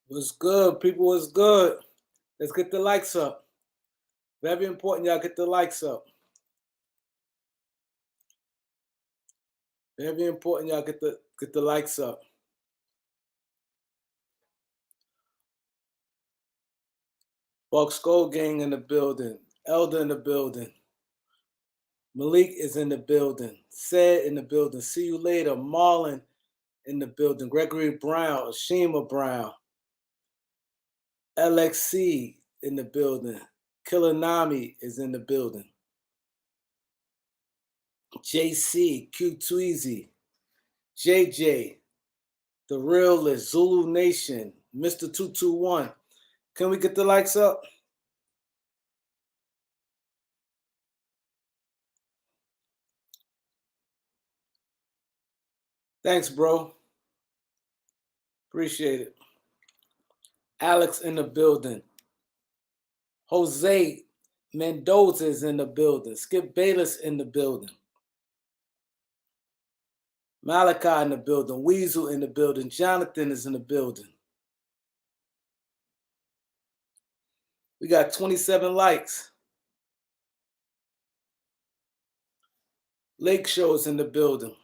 What's good, people? What's good? Let's get the likes up. Very important, y'all get the likes up. Very important, y'all get the likes up. Buck Skull Gang in the building. Elder in the building. Malik is in the building. Said in the building. See you later. Marlon in the building. Gregory Brown. Ashima Brown. LXC in the building. Killer Nami is in the building. JC, Q Tweezy, JJ, The Realist, Zulu Nation, Mr. 221. Can we get the likes up? Thanks, bro. Appreciate it. Alex in the building. Jose Mendoza is in the building. Skip Bayless in the building. Malachi in the building. Weasel in the building. Jonathan is in the building. We got 27 likes. Lake Show is in the building.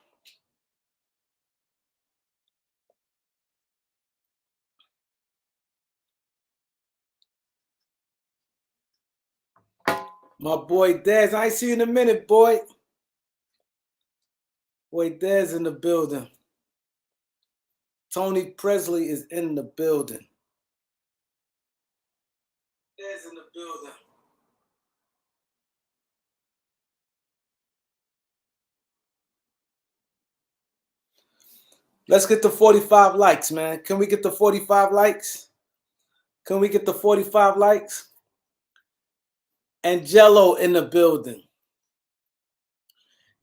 My boy Dez, I ain't see you in a minute, boy. Boy Dez in the building. Tony Presley is in the building. Dez in the building. Let's get the 45 likes, man. Can we get the 45 likes? Can we get the 45 likes? Angelo in the building.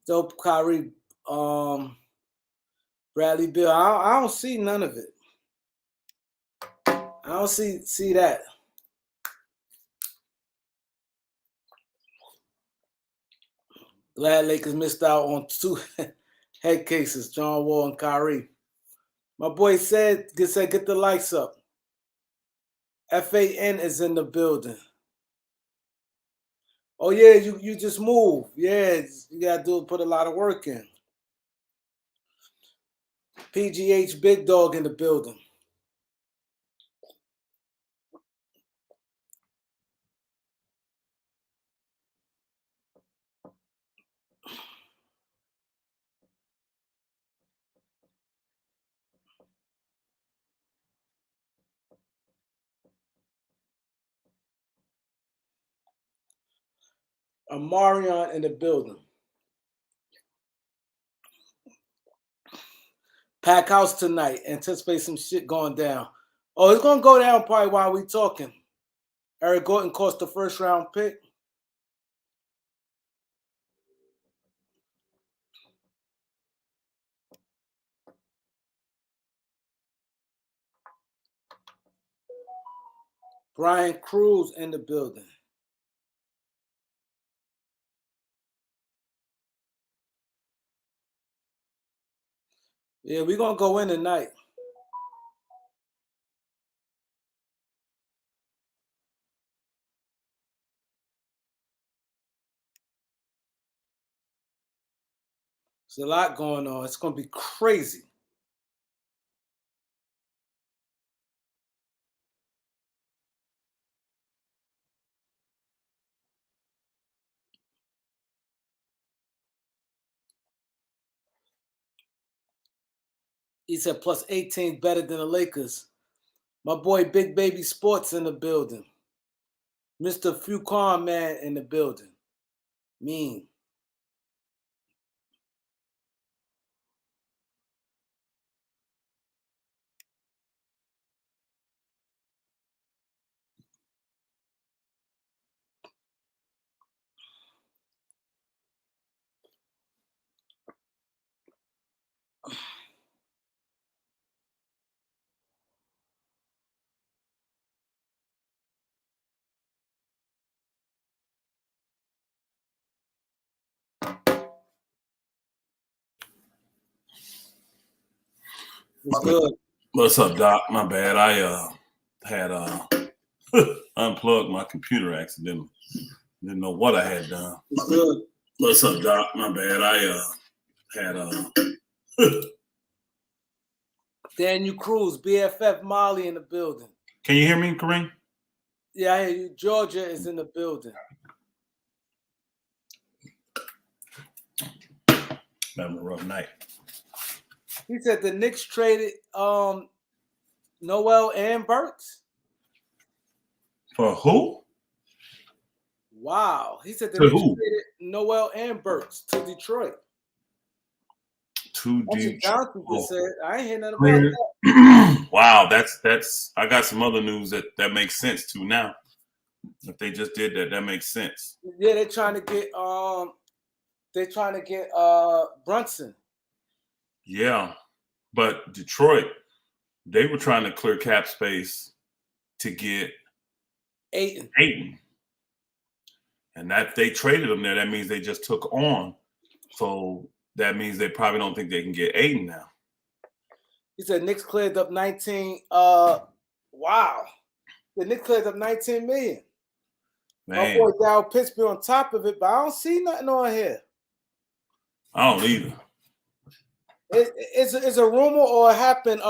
Dope Kyrie, Bradley Bill. I don't see none of it. I don't see that. Glad Lakers missed out on 2 head cases, John Wall and Kyrie. My boy said, get the likes up. FAN is in the building. Oh yeah, you just moved. Yeah, you gotta put a lot of work in. PGH Big Dog in the building. Amarion in the building. Pack house tonight. Anticipate some shit going down. Oh, it's gonna go down probably while we talking. Eric Gordon cost the first round pick. Brian Cruz in the building. Yeah, we're gonna go in tonight. There's a lot going on. It's gonna be crazy. He said plus 18 better than the Lakers. My boy Big Baby Sports in the building. Mr. Fucon Man in the building. Mean. What's good? What's up, Doc? My bad. had unplugged my computer accidentally. Didn't know what I had done. It's good. What's up, Doc? My bad. I had Daniel Cruz, BFF Molly in the building. Can you hear me, Kareem? Yeah, I hear you. Georgia is in the building. Having a rough night. He said the Knicks traded Noel and Burks. For who? Wow. He said the To Knicks who? traded Noel and Burks to Detroit. To That's what Detroit. Johnson just said. I ain't hear nothing about that. Wow, that's. I got some other news that makes sense too now. If they just did that, that makes sense. Yeah, they're trying to get Brunson. Yeah, but Detroit, they were trying to clear cap space to get Ayton. And that they traded him there, that means they just took on. So that means they probably don't think they can get Ayton now. He said Knicks cleared up 19. Wow. The Knicks cleared up 19 million. Man. My boy Dow Pitts be on top of it, but I don't see nothing on here. I don't either. It's a rumor or it happened,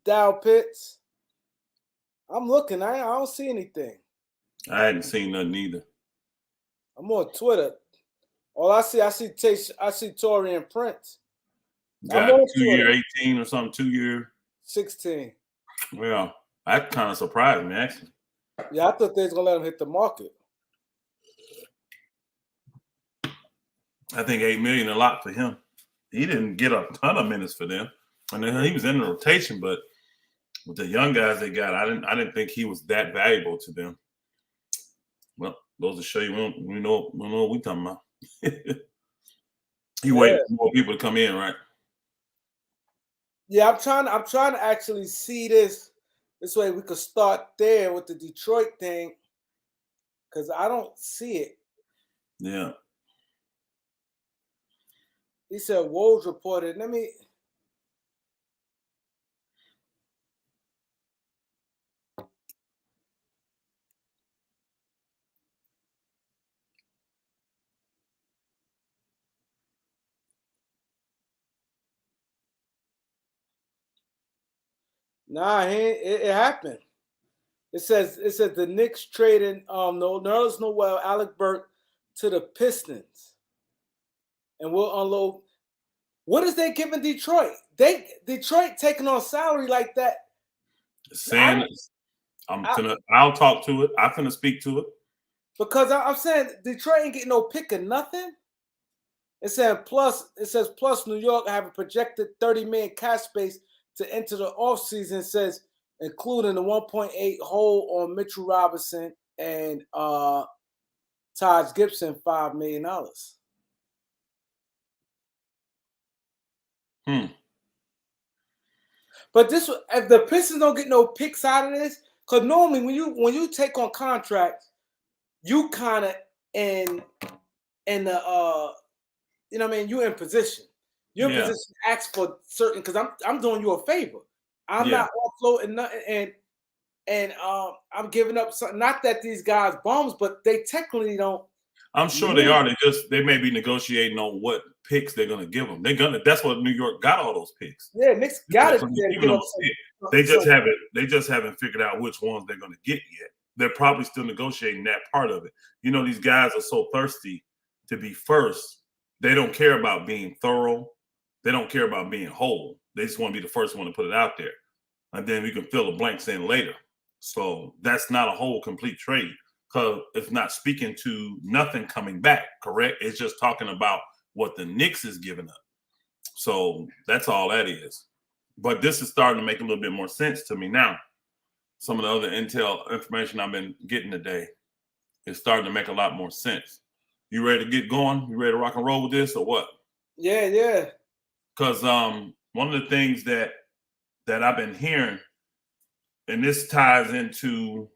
Dow Pitts? I'm looking. I don't see anything. I hadn't seen nothing either. I'm on Twitter. All I see Torian Prince. Got 2-year 18 or something, 2-year 16. Well, that kind of surprised me, actually. Yeah, I thought they was gonna let him hit the market. I think $8 million a lot for him. He didn't get a ton of minutes for them. And then he was in the rotation, but with the young guys they got, I didn't think he was that valuable to them. Well, those to show you we know what we're talking about. You wait for more people to come in, right? Yeah, I'm trying to actually see this way we could start there with the Detroit thing, because I don't see it. Yeah. He said Woj reported. Let me. Nah, it happened. It says the Knicks traded Nerlens Noel, Alec Burke to the Pistons, and we'll unload. What is they giving Detroit? Detroit taking on salary like that. Saying I'll talk to it. I'm finna speak to it. Because I'm saying Detroit ain't getting no pick or nothing. It says plus New York have a projected $30 million cash space to enter the offseason. It says including the 1.8 hole on Mitchell Robinson and Taj Gibson, $5 million. But if the Pistons don't get no picks out of this, because normally when you take on contracts, you kind of in the you know what I mean, you're in position. You're in position to ask for certain, because I'm doing you a favor. I'm not offloading nothing, and I'm giving up something. Not that these guys bums, but they technically don't. I'm sure they are. They may be negotiating on what picks they're gonna give them. That's what New York got all those picks. Yeah, Knicks got it. They just haven't figured out which ones they're gonna get yet. They're probably still negotiating that part of it. You know, these guys are so thirsty to be first. They don't care about being thorough. They don't care about being whole. They just want to be the first one to put it out there. And then we can fill the blanks in later. So that's not a whole complete trade, because it's not speaking to nothing coming back, correct? It's just talking about what the Knicks is giving up. So that's all that is. But this is starting to make a little bit more sense to me now. Some of the other intel information I've been getting today is starting to make a lot more sense. You ready to get going? You ready to rock and roll with this or what? Yeah. Because one of the things that I've been hearing, and this ties into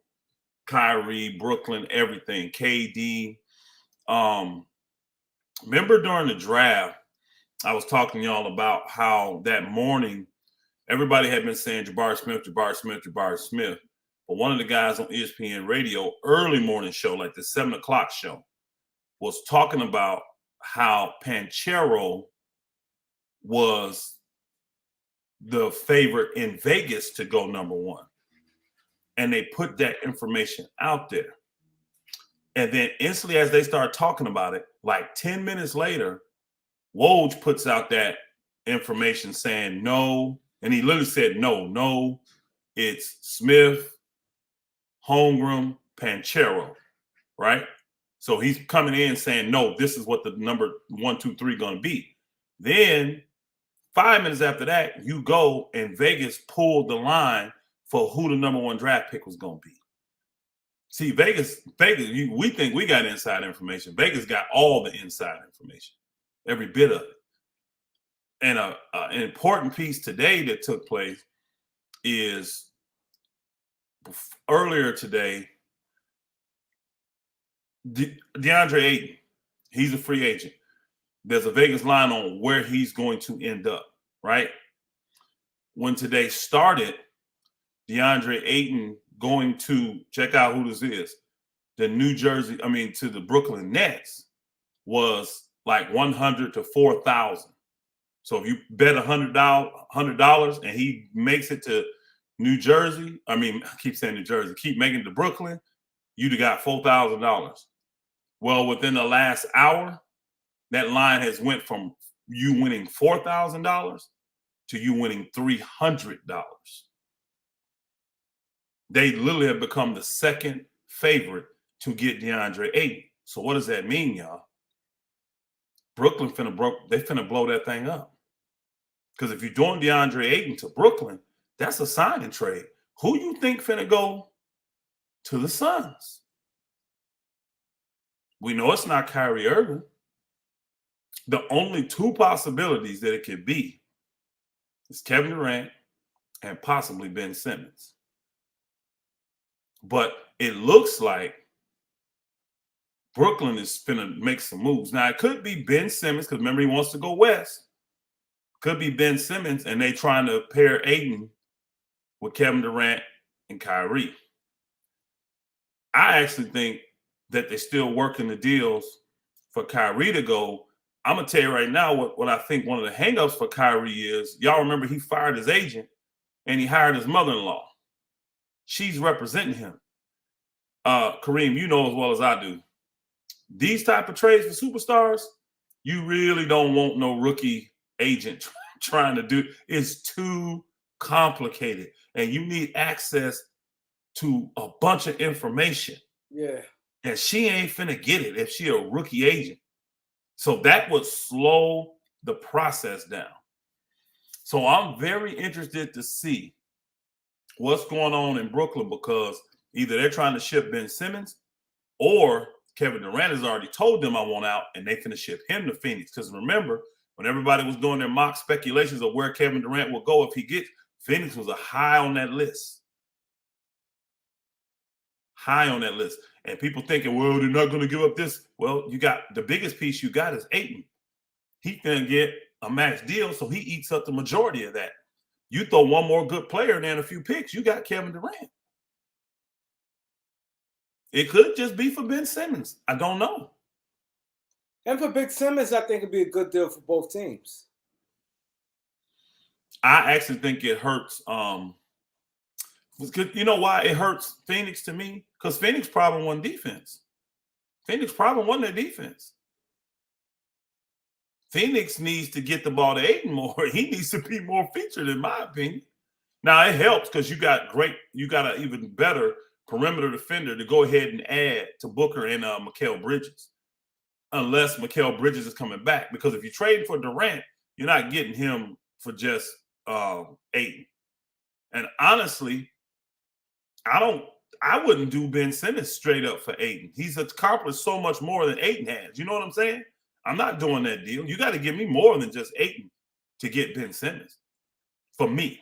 Kyrie, Brooklyn, everything, KD. Remember during the draft, I was talking to y'all about how that morning everybody had been saying Jabari Smith. but one of the guys on ESPN radio, early morning show, like the 7 o'clock show, was talking about how Panchero was the favorite in Vegas to go number one. And they put that information out there. And then instantly as they start talking about it, like 10 minutes later, Woj puts out that information saying no. And he literally said, no, it's Smith, Holmgren, Panchero, right? So he's coming in saying, no, this is what the number 1, 2, 3 going to be. Then 5 minutes after that, you go and Vegas pulled the line for who the number 1 draft pick was going to be. See, Vegas, we think we got inside information. Vegas got all the inside information, every bit of it. And an important piece today that took place is earlier today, DeAndre Ayton, he's a free agent. There's a Vegas line on where he's going to end up, right? When today started, DeAndre Ayton going to check out who this is. To the Brooklyn Nets was like 100 to 4,000. So if you bet $100 and he makes it to New Jersey, I keep saying New Jersey, keep making it to Brooklyn, you'd have got $4,000. Well, within the last hour, that line has went from you winning $4,000 to you winning $300. They literally have become the second favorite to get DeAndre Ayton. So what does that mean, y'all? Brooklyn finna blow that thing up. Because if you're doing DeAndre Ayton to Brooklyn, that's a signing trade. Who you think finna go to the Suns? We know it's not Kyrie Irving. The only 2 possibilities that it could be is Kevin Durant and possibly Ben Simmons. But it looks like Brooklyn is finna make some moves. Now, it could be Ben Simmons, because remember, he wants to go west. Could be Ben Simmons, and they trying to pair Ayton with Kevin Durant and Kyrie. I actually think that they're still working the deals for Kyrie to go. I'm going to tell you right now what I think one of the hangups for Kyrie is. Y'all remember he fired his agent and he hired his mother-in-law. She's representing him. Kareem, you know as well as I do. These type of trades for superstars, you really don't want no rookie agent trying to do. It's too complicated. And you need access to a bunch of information. Yeah. And she ain't finna get it if she a rookie agent. So that would slow the process down. So I'm very interested to see what's going on in Brooklyn, because either they're trying to ship Ben Simmons or Kevin Durant has already told them I want out and they finna ship him to Phoenix. Because remember, when everybody was doing their mock speculations of where Kevin Durant will go if he gets, Phoenix was a high on that list. High on that list. And people thinking, well, they're not going to give up this. Well, you got the biggest piece you got is Ayton. He can get a max deal, so he eats up the majority of that. You throw one more good player and a few picks, you got Kevin Durant. It could just be for Ben Simmons. I don't know. And for Ben Simmons, I think it'd be a good deal for both teams. I actually think it hurts. You know why it hurts Phoenix to me? Because Phoenix problem wasn't defense. Phoenix problem wasn't their defense. Phoenix needs to get the ball to Ayton more. He needs to be more featured, in my opinion. Now, it helps because you got an even better perimeter defender to go ahead and add to Booker and Mikal Bridges. Unless Mikal Bridges is coming back. Because if you trade for Durant, you're not getting him for just Ayton. And honestly, I wouldn't do Ben Simmons straight up for Ayton. He's accomplished so much more than Ayton has. You know what I'm saying? I'm not doing that deal. You got to give me more than just Ayton to get Ben Simmons. For me,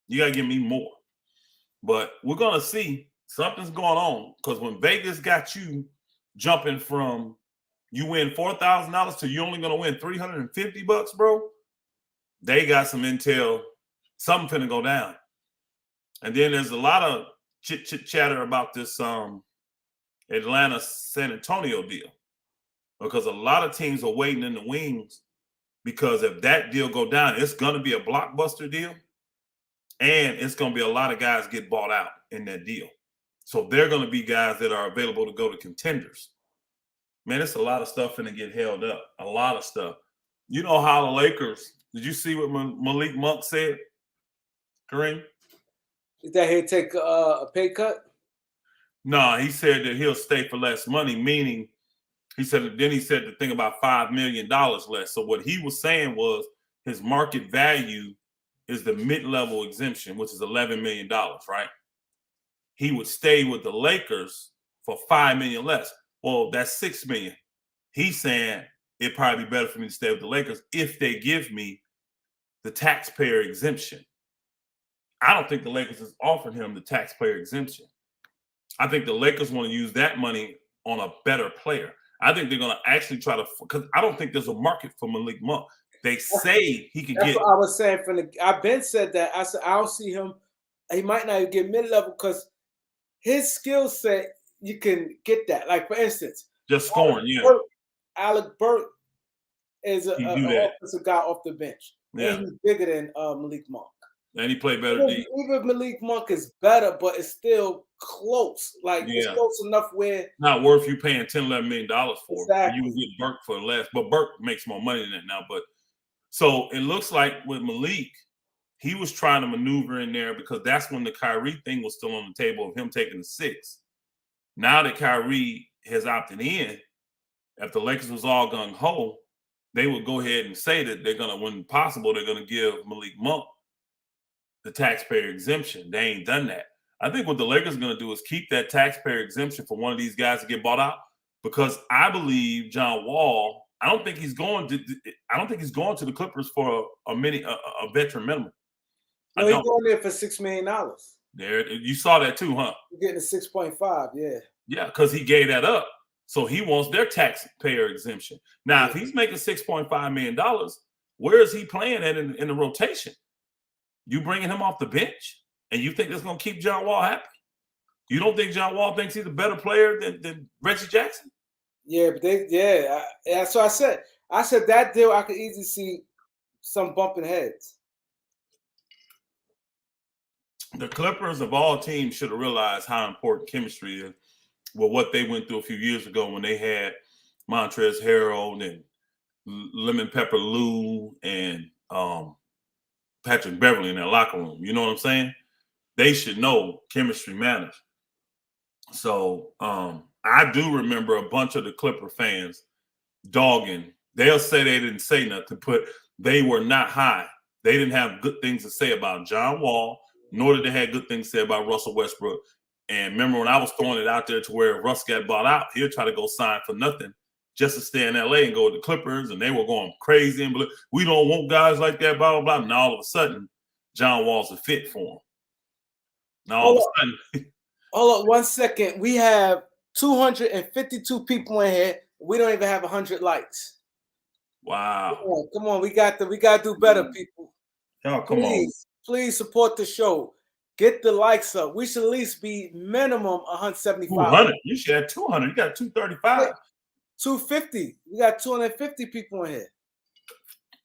you got to give me more. But we're going to see something's going on, because when Vegas got you jumping from you win $4,000 to you only going to win $350, bro, they got some intel. Something finna go down. And then there's a lot of chatter about this Atlanta San Antonio deal, because a lot of teams are waiting in the wings, because if that deal go down, it's going to be a blockbuster deal, and it's going to be a lot of guys get bought out in that deal. So they're going to be guys that are available to go to contenders. Man, it's a lot of stuff going to get held up. A lot of stuff. You know how the Lakers, did you see what Malik Monk said, Kareem? Is that he'll take a pay cut? No, he said that he'll stay for less money, meaning he said the thing about $5 million less. So what he was saying was his market value is the mid-level exemption, which is $11 million, right? He would stay with the Lakers for $5 million less. Well, that's $6 million. He's saying it'd probably be better for me to stay with the Lakers if they give me the taxpayer exemption. I don't think the Lakers is offering him the taxpayer exemption. I think the Lakers want to use that money on a better player. I think they're going to actually try to, because I don't think there's a market for Malik Monk. They say he can That's get. What I was saying I've been said that. I said I don't see him. He might not even get mid-level because his skill set, you can get that. Like for instance, just scoring, Alec Burke is an offensive guy off the bench. Yeah. And he's bigger than Malik Monk. And he played better D. Even Malik Monk is better, but it's still close. Like it's close enough where not worth you paying $10-11 million for. Exactly. You can get Burke for less, but Burke makes more money than that now. But so it looks like with Malik, he was trying to maneuver in there because that's when the Kyrie thing was still on the table of him taking the 6. Now that Kyrie has opted in, if the Lakers was all gung-ho, they would go ahead and say that they're going to, when possible, they're going to give Malik Monk the taxpayer exemption. They ain't done that. I think what the Lakers are going to do is keep that taxpayer exemption for one of these guys to get bought out, because I believe John Wall, I don't think he's going to the Clippers for a veteran minimum. No, he's going there for $6 million. There, you saw that too, huh? You're getting a 6.5, yeah. Yeah, because he gave that up. So he wants their taxpayer exemption. Now, if he's making $6.5 million, where is he playing at in the rotation? You bringing him off the bench, and you think that's going to keep John Wall happy? You don't think John Wall thinks he's a better player than Reggie Jackson? Yeah, but that's what I said. I said that deal, I could easily see some bumping heads. The Clippers of all teams should have realized how important chemistry is with what they went through a few years ago when they had Montrezl Harrell and Lemon Pepper Lou and Patrick Beverly in their locker room. You know what I'm saying? They should know chemistry matters. So I do remember a bunch of the Clipper fans dogging. They'll say they didn't say nothing, but they were not high. They didn't have good things to say about John Wall, nor did they have good things to say about Russell Westbrook. And remember when I was throwing it out there to where Russ got bought out, he'll try to go sign for nothing just to stay in LA and go to the Clippers, and they were going crazy and we don't want guys like that, blah, blah, blah. And all of a sudden, John Wall's a fit for him. Now all of a sudden. Hold on 1 second. We have 252 people in here. We don't even have 100 likes. Wow. Come on. We got to do better, people. Oh, come on. Please support the show. Get the likes up. We should at least be minimum 175. 200. You should have 200. You got 235. 250. We got 250 people in here.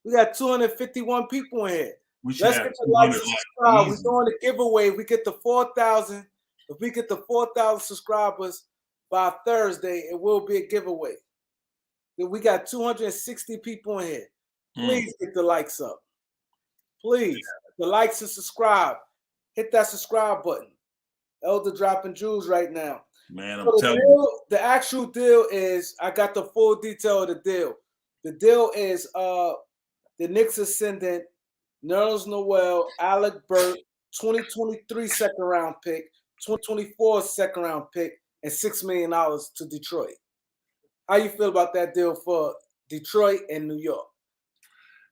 We got 251 people in here. Let's get the likes and subscribe. We're doing a giveaway. We get the 4,000. If we get the 4,000 subscribers by Thursday, it will be a giveaway. Then we got 260 people in here. Please get the likes up. Please. The likes and subscribe. Hit that subscribe button. Elder dropping jewels right now. Man, I'm telling you. The actual deal is, I got the full detail of the deal. The deal is the Knicks are sending Nerlens Noel, Alec Burke, 2023 second round pick, 2024 second round pick, and $6 million to Detroit. How you feel about that deal for Detroit and New York?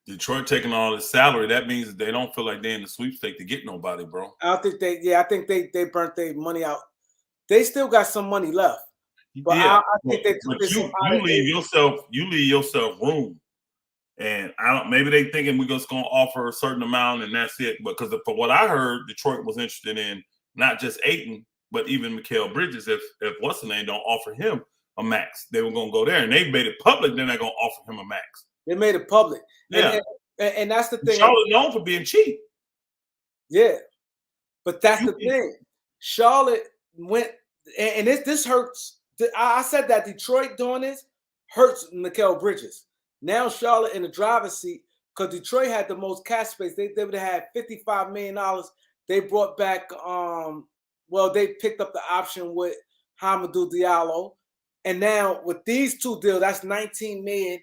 Detroit taking all this salary, that means that they don't feel like they're in the sweepstakes to get nobody, bro. I think they burnt their money out. They still got some money left. But yeah, I think they took this. You leave yourself room. And maybe they thinking we're just gonna offer a certain amount and that's it. Because for what I heard, Detroit was interested in not just Ayton, But even Mikal Bridges, if what's the name don't offer him a max, they were going to go there, and they made it public. Then they're going to offer him a max. They made it public. Yeah, and that's the thing. Charlotte known for being cheap. Yeah, but that's the thing. Charlotte went, and this hurts. I said that Detroit doing this hurts Mikal Bridges. Now Charlotte in the driver's seat because Detroit had the most cap space. They would have had $55 million. They brought back, they picked up the option with Hamidou Diallo. And now with these two deals, that's $19 million,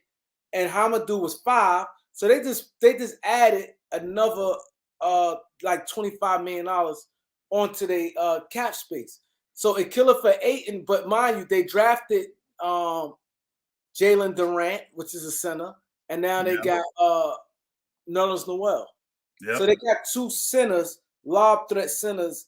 and Hamidou was $5 million. So they just added another like $25 million onto their cap space. So it killed it for Ayton, but mind you, they drafted Jalen Durant, which is a center, and now they got Nerlens Noel. Yep. So they got two centers, lob threat centers,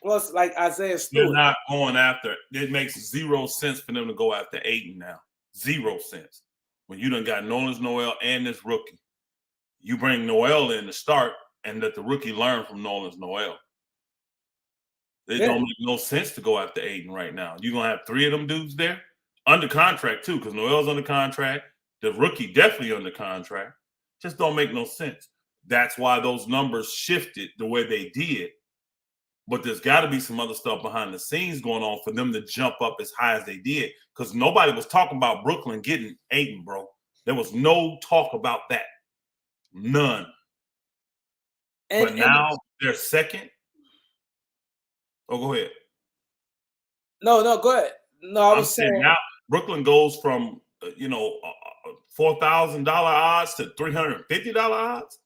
plus like Isaiah Stewart. They're not going after. It makes 0 sense for them to go after Ayton now. 0 sense. When you done got Nerlens Noel and this rookie, you bring Noel in to start and let the rookie learn from Nerlens Noel. It don't make no sense to go after Ayton right now. You're going to have 3 of them dudes there under contract too, because Noel's under contract. The rookie definitely under contract. Just don't make no sense. That's why those numbers shifted the way they did. But there's got to be some other stuff behind the scenes going on for them to jump up as high as they did, because nobody was talking about Brooklyn getting Ayton, bro. There was no talk about that. None. But now they're second. Oh, go ahead. No, go ahead. No, I was saying now Brooklyn goes from $4,000 odds to $350 odds.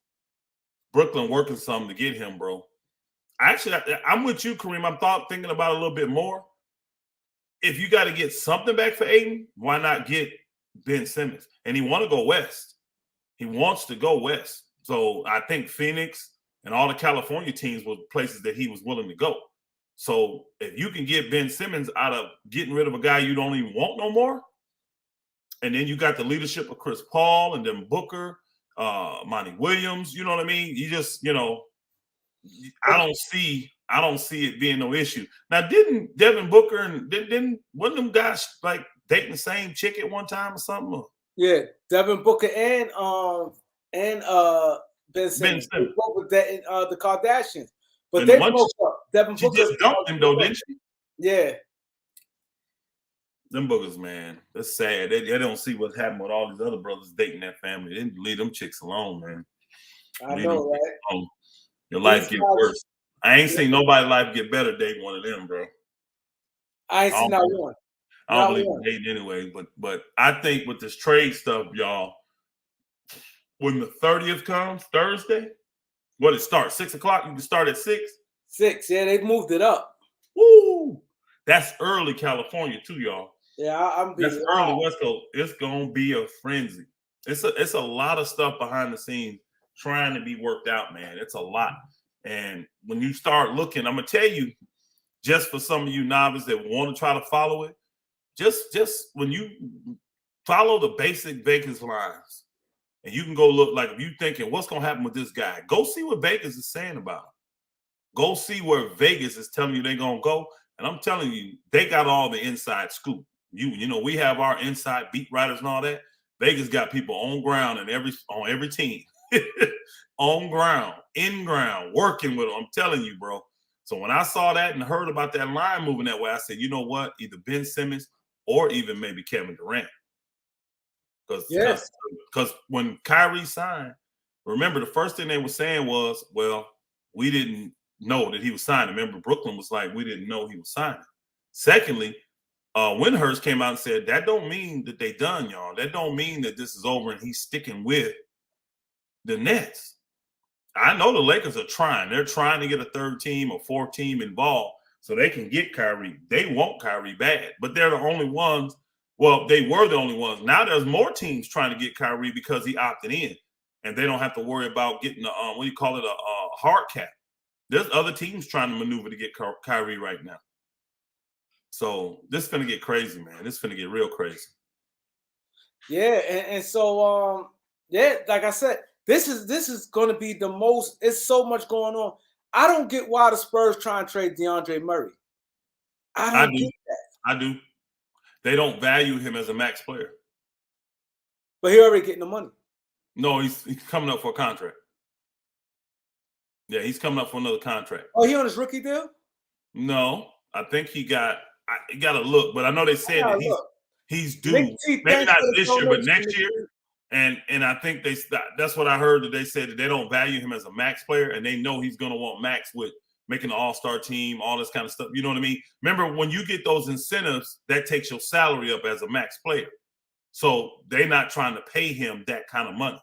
Brooklyn working something to get him, bro. I'm with you, Kareem. I'm thinking about it a little bit more. If you got to get something back for Ayton, why not get Ben Simmons? And he want to go west. He wants to go west. So I think Phoenix and all the California teams were places that he was willing to go. So if you can get Ben Simmons out of getting rid of a guy you don't even want no more, and then you got the leadership of Chris Paul and then Booker, Monty Williams, you know what I mean? You just, I don't see it being no issue. Now, didn't Devin Booker and wasn't them guys like dating the same chick at one time or something? Yeah, Devin Booker and Ben Simmons. Both with the Kardashians. But and they broke up. Devin Booker just dumped him though, didn't she? Yeah. Them boogers, man. That's sad. They don't see what's happening with all these other brothers dating that family. They didn't leave them chicks alone, man. I know, right? Your life gets worse. I ain't seen nobody's life get better dating one of them, bro. I ain't seen not one. I don't believe in dating anyway, but I think with this trade stuff, y'all, when the 30th comes, Thursday, what it starts? 6 o'clock? You can start at 6? 6, yeah, they've moved it up. Woo! That's early California too, y'all. Yeah, that's early West Coast. It's gonna be a frenzy. It's a lot of stuff behind the scenes trying to be worked out, man. It's a lot. And when you start looking, I'm gonna tell you, just for some of you novices that want to try to follow it, just when you follow the basic Vegas lines, and you can go look, like if you're thinking, what's gonna happen with this guy? Go see what Vegas is saying about him. Go see where Vegas is telling you they're gonna go. And I'm telling you, they got all the inside scoop. You know, we have our inside beat writers and all that. Vegas got people on ground and on every team. On ground, in ground, working with them. I'm telling you, bro. So when I saw that and heard about that line moving that way, I said, you know what? Either Ben Simmons or even maybe Kevin Durant. Because when Kyrie signed, remember the first thing they were saying was, well, we didn't know that he was signing. Remember, Brooklyn was like, we didn't know he was signing. Secondly, Windhurst came out and said, that don't mean that they done, y'all. That don't mean that this is over and he's sticking with the Nets. I know the Lakers are trying. They're trying to get a third team or fourth team involved so they can get Kyrie. They want Kyrie bad, but they're the only ones. Well, they were the only ones. Now there's more teams trying to get Kyrie because he opted in, and they don't have to worry about getting a hard cap. There's other teams trying to maneuver to get Kyrie right now. So this is gonna get crazy, man. This is gonna get real crazy. Yeah, and so like I said, this is going to be the most. It's so much going on. I don't get why the Spurs try and trade DeAndre Murray. I don't get that. I do. They don't value him as a max player. But he already getting the money. No, he's coming up for a contract. Yeah, he's coming up for another contract. Oh, he on his rookie deal? No, I think he got to look, but I know they said that he's due. Maybe not this year, but next year. And I think that's what I heard, that they said that they don't value him as a max player, and they know he's going to want max with making the all-star team, all this kind of stuff. You know what I mean? Remember, when you get those incentives, that takes your salary up as a max player. So they're not trying to pay him that kind of money,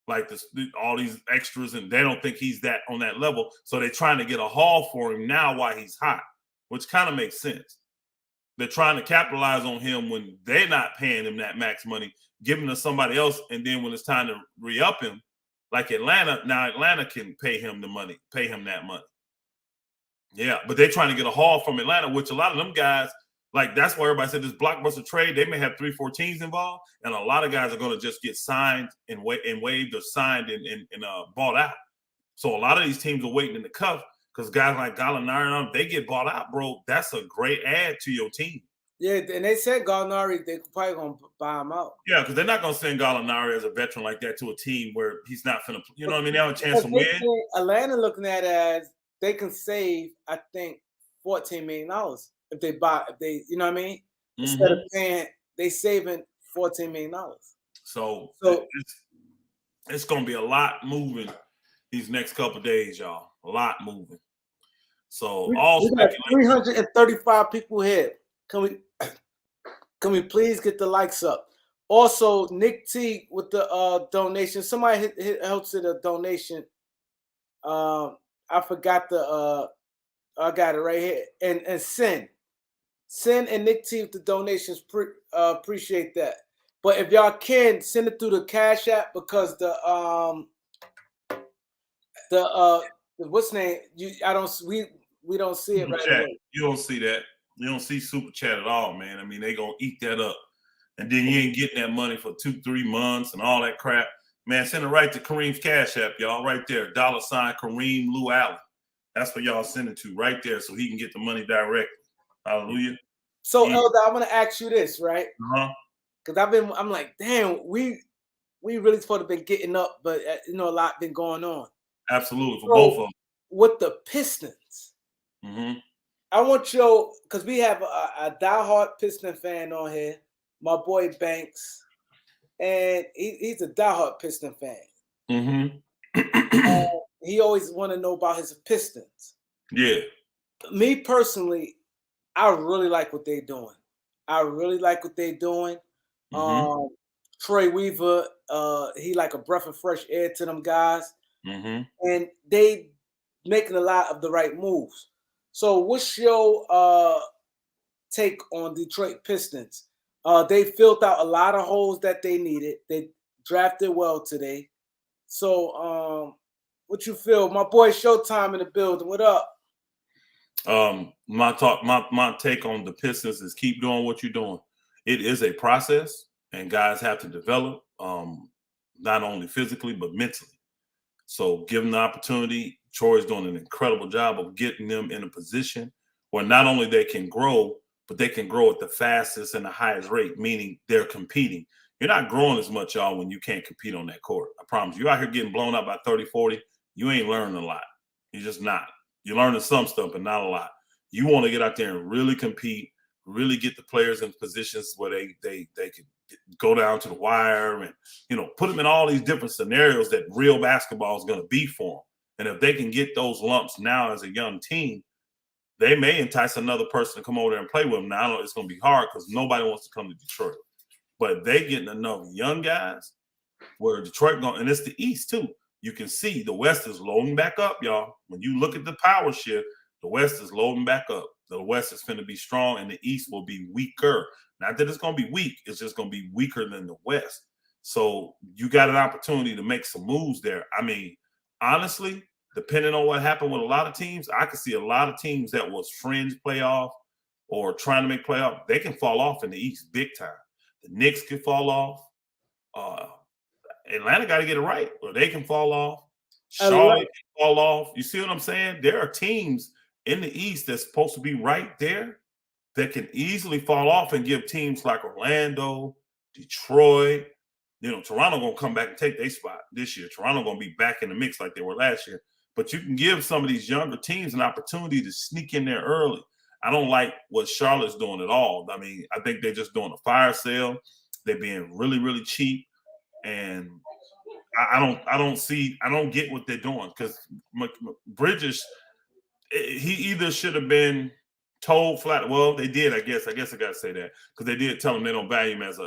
like all these extras, and they don't think he's that on that level. So they're trying to get a haul for him now while he's hot, which kind of makes sense. They're trying to capitalize on him when they're not paying him that max money, giving to somebody else, and then when it's time to re-up him, like Atlanta, now Atlanta can pay him that money. Yeah, but they're trying to get a haul from Atlanta, which a lot of them guys, like, that's why everybody said this blockbuster trade, they may have 3-4 teams involved, and a lot of guys are going to just get signed and waived or signed and bought out. So a lot of these teams are waiting in the cuff, because guys like Gallinari, they get bought out, bro. That's a great add to your team. Yeah, and they said Gallinari, they're probably going to buy him out. Yeah, because they're not going to send Gallinari as a veteran like that to a team where he's not finna, you know what I mean? They have a chance to win. Atlanta looking at it as they can save, I think, $14 million if they buy, you know what I mean? Instead of paying, they saving $14 million. So it's going to be a lot moving these next couple of days, y'all. A lot moving. So we got 335 people here. Can we please get the likes up? Also, Nick T with the donation. Somebody helps with a donation. I forgot I got it right here. And Sin and Nick T with the donations. Appreciate that. But if y'all can, send it through the Cash App, because the what's name? We don't see it right away. You don't see that. You don't see Super Chat at all, man. I mean, they gonna eat that up, and then you ain't getting that money for 2-3 months and all that crap. Man, send it right to Kareem's Cash App, y'all, right there. $ Kareem Lou Allen. That's what y'all send it to right there, so he can get the money directly. Hallelujah. So, Elder, I want to ask you this, right? Because I'm like, damn, we really supposed to been getting up, but a lot been going on. Absolutely, for both of them. With the Pistons, I want because we have a diehard Piston fan on here, my boy Banks, and he's a diehard Piston fan. He always want to know about his Pistons. Yeah. Me personally, I really like what they're doing. Troy Weaver, he like a breath of fresh air to them guys. And they making a lot of the right moves. So what's your take on Detroit Pistons? They filled out a lot of holes that they needed. They drafted well today. So what you feel? My boy Showtime in the building. What up? My take on the Pistons is keep doing what you're doing. It is a process, and guys have to develop, not only physically but mentally. So give them the opportunity. Troy's doing an incredible job of getting them in a position where not only they can grow, but they can grow at the fastest and the highest rate, meaning they're competing. You're not growing as much, y'all, when you can't compete on that court. I promise you. You're out here getting blown up by 30, 40. You ain't learning a lot. You're just not. You're learning some stuff, but not a lot. You want to get out there and really compete, really get the players in positions where they could go down to the wire and, put them in all these different scenarios that real basketball is going to be for them. And if they can get those lumps now as a young team, they may entice another person to come over there and play with them. Now, I know it's going to be hard because nobody wants to come to Detroit. But they getting enough young guys where Detroit going, and it's the East too. You can see the West is loading back up, y'all. When you look at the power shift, the West is loading back up. The West is going to be strong, and the East will be weaker. Not that it's going to be weak. It's just going to be weaker than the West. So you got an opportunity to make some moves there. I mean, honestly, depending on what happened with a lot of teams, I could see a lot of teams that was fringe playoff or trying to make playoff. They can fall off in the East big time. The Knicks could fall off. Atlanta got to get it right, or they can fall off. Charlotte can fall off. You see what I'm saying? There are teams in the East that's supposed to be right there that can easily fall off and give teams like Orlando, Detroit, Toronto gonna come back and take their spot this year. Toronto gonna be back in the mix like they were last year. But you can give some of these younger teams an opportunity to sneak in there early. I don't like what Charlotte's doing at all. I mean, I think they're just doing a fire sale. They're being really, really cheap, and I don't get what they're doing because Bridges, he either should have been told flat. Well, they did. I guess I got to say that because they did tell him they don't value him as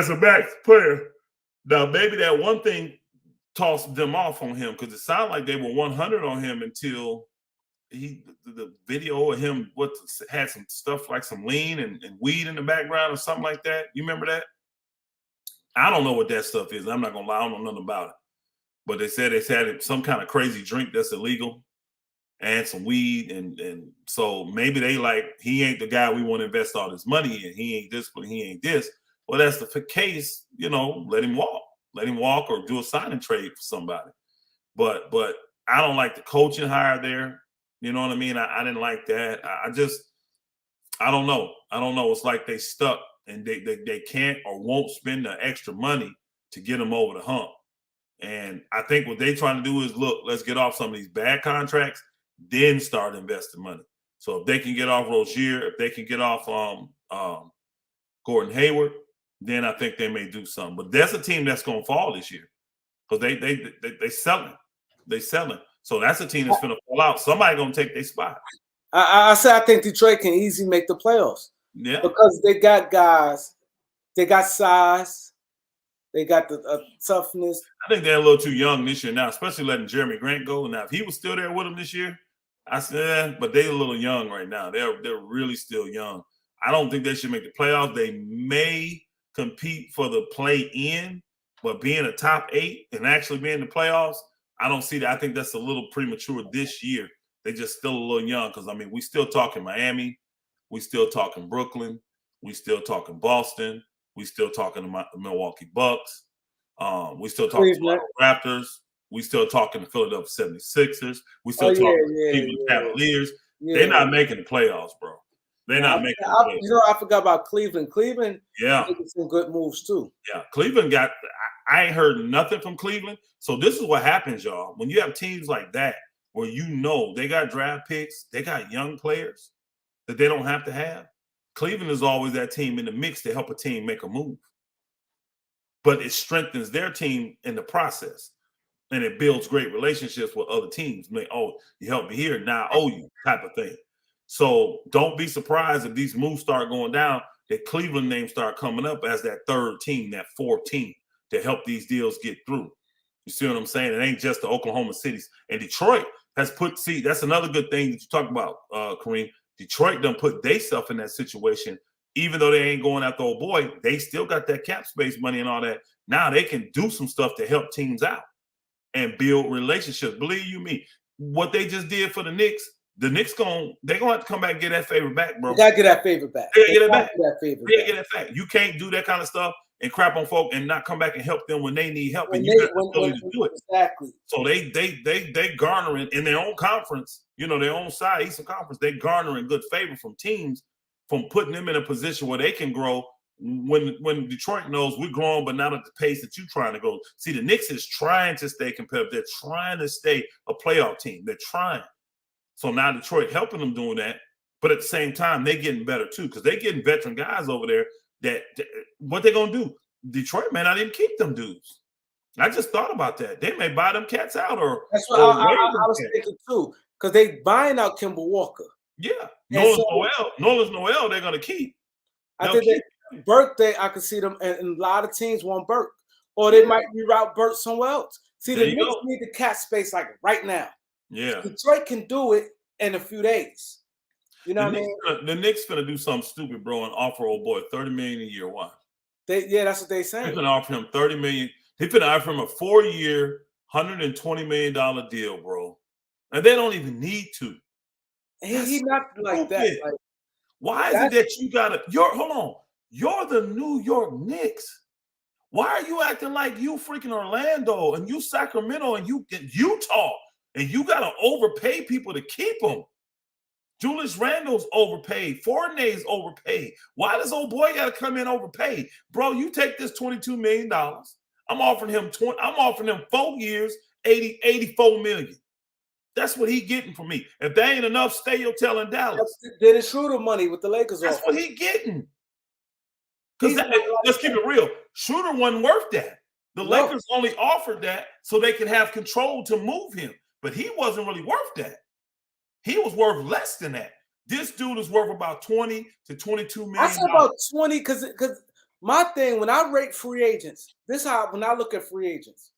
a max player. Now, maybe that one thing tossed them off on him because it sounded like they were 100 on him until the video of him had some stuff like some lean and weed in the background or something like that. You remember that? I don't know what that stuff is. I'm not gonna lie, I don't know nothing about it. But they said had some kind of crazy drink that's illegal and some weed, and so maybe they like he ain't the guy we want to invest all this money in. He ain't this, but he ain't this. Well, that's the case. Let him walk or do a sign and trade for somebody. But I don't like the coaching hire there. You know what I mean? I didn't like that. I don't know. It's like they stuck and they can't or won't spend the extra money to get them over the hump. And I think what they're trying to do is, look, let's get off some of these bad contracts, then start investing money. So if they can get off Rozier, if they can get off Gordon Hayward, then I think they may do something. But that's a team that's going to fall this year because they selling. They selling. So that's a team that's going to fall out. Somebody going to take their spot. I think Detroit can easily make the playoffs. Yeah. Because they got guys. They got size. They got the toughness. I think they're a little too young this year now, especially letting Jeremy Grant go. Now, if he was still there with them this year, I said, but they're a little young right now. They're really still young. I don't think they should make the playoffs. They may compete for the play-in, but being a top 8 and actually being in the playoffs, I don't see that. I think that's a little premature this year. They're just still a little young because, I mean, we still talking Miami. We still talking Brooklyn. We still talking Boston. We still talking the Milwaukee Bucks. We still talking the Raptors. We still talking the Philadelphia 76ers. We still talking the Cleveland Cavaliers. Yeah. They're not making the playoffs, bro. They're not making the playoffs. I forgot about Cleveland. Cleveland making some good moves, too. Yeah, Cleveland I ain't heard nothing from Cleveland. So this is what happens, y'all. When you have teams like that, where they got draft picks, they got young players that they don't have to have. Cleveland is always that team in the mix to help a team make a move. But it strengthens their team in the process. And it builds great relationships with other teams. Like, oh, you helped me here, now I owe you type of thing. So don't be surprised if these moves start going down, that Cleveland names start coming up as that third team, that fourth team to help these deals get through. You see what I'm saying? It ain't just the Oklahoma Cities. And Detroit has that's another good thing that you talk about, Kareem. Detroit done put theyself in that situation. Even though they ain't going after old boy, they still got that cap space money and all that. Now they can do some stuff to help teams out and build relationships. Believe you me, what they just did for the Knicks they're gonna have to come back and get that favor back, bro. You gotta get that favor back. They gotta get it back. Get that back. You can't do that kind of stuff and crap on folk and not come back and help them when they need help. And you got the ability to do it. Exactly. So they garnering in their own conference, their own side, Eastern Conference, they garnering good favor from teams from putting them in a position where they can grow when Detroit knows we're growing, but not at the pace that you're trying to go. See, the Knicks is trying to stay competitive. They're trying to stay a playoff team. They're trying. So now Detroit helping them doing that, but at the same time, they're getting better too because they're getting veteran guys over there that what they're going to do. Detroit may not even keep them dudes. I just thought about that. They may buy them cats out or – That's what I was thinking too because they buying out Kemba Walker. Yeah. Nolan's Noel, they're going to keep. I think Burke, I could see them, and a lot of teams want Burke. Or they might reroute Burke somewhere else. See, the Knicks need the cap space like right now. Yeah. Detroit can do it in a few days. You know what I mean? The Knicks going to do something stupid, bro, and offer old boy $30 million a year. Why? That's what they're saying. They're going to offer him $30 million. They're going to offer him a 4-year, $120 million deal, bro. And they don't even need to. He's not like that. Like, why is it that you got hold on. You're the New York Knicks. Why are you acting like you freaking Orlando and you Sacramento and you Utah and you got to overpay people to keep them? Julius Randle's overpaid. Fournier's overpaid. Why does old boy got to come in overpaid? Bro, you take this $22 million. I'm offering him 4 years, 84 million. That's what he getting from me. If that ain't enough, stay your tail in Dallas. Dennis Schroeder money with the Lakers. That's what he getting. Because let's keep it real. Schroeder wasn't worth that. The Lakers only offered that so they could have control to move him. But he wasn't really worth that. He was worth less than that. This dude is worth about 20 to 22 million. I said about 20 because my thing, when I rate free agents, when I look at free agents,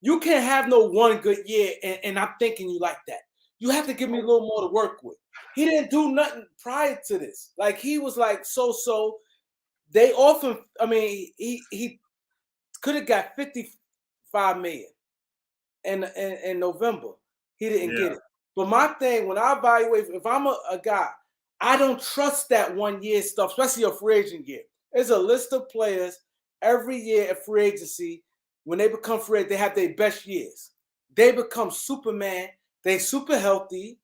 you can't have no one good year and I'm thinking you like that. You have to give me a little more to work with. He didn't do nothing prior to this. Like, he was like so. They often, I mean, he could have got 55 million in November. He didn't get it. But my thing, when I evaluate, if I'm a guy, I don't trust that 1 year stuff, especially a free agent year. There's a list of players every year at free agency. When they become free agent, they have their best years. They become Superman. They super healthy.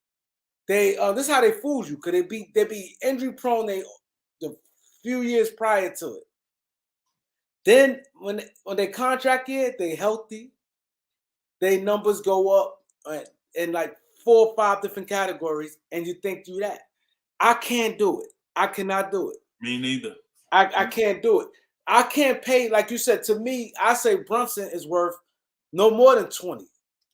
They this is how they fool you. Cause they be injury prone. The few years prior to it. Then when they contract year, they healthy. Their numbers go up in like 4 or 5 different categories, and you think do that. I can't do it. I cannot do it. Me neither. I can't do it. I can't pay, like you said, to me, I say Brunson is worth no more than 20.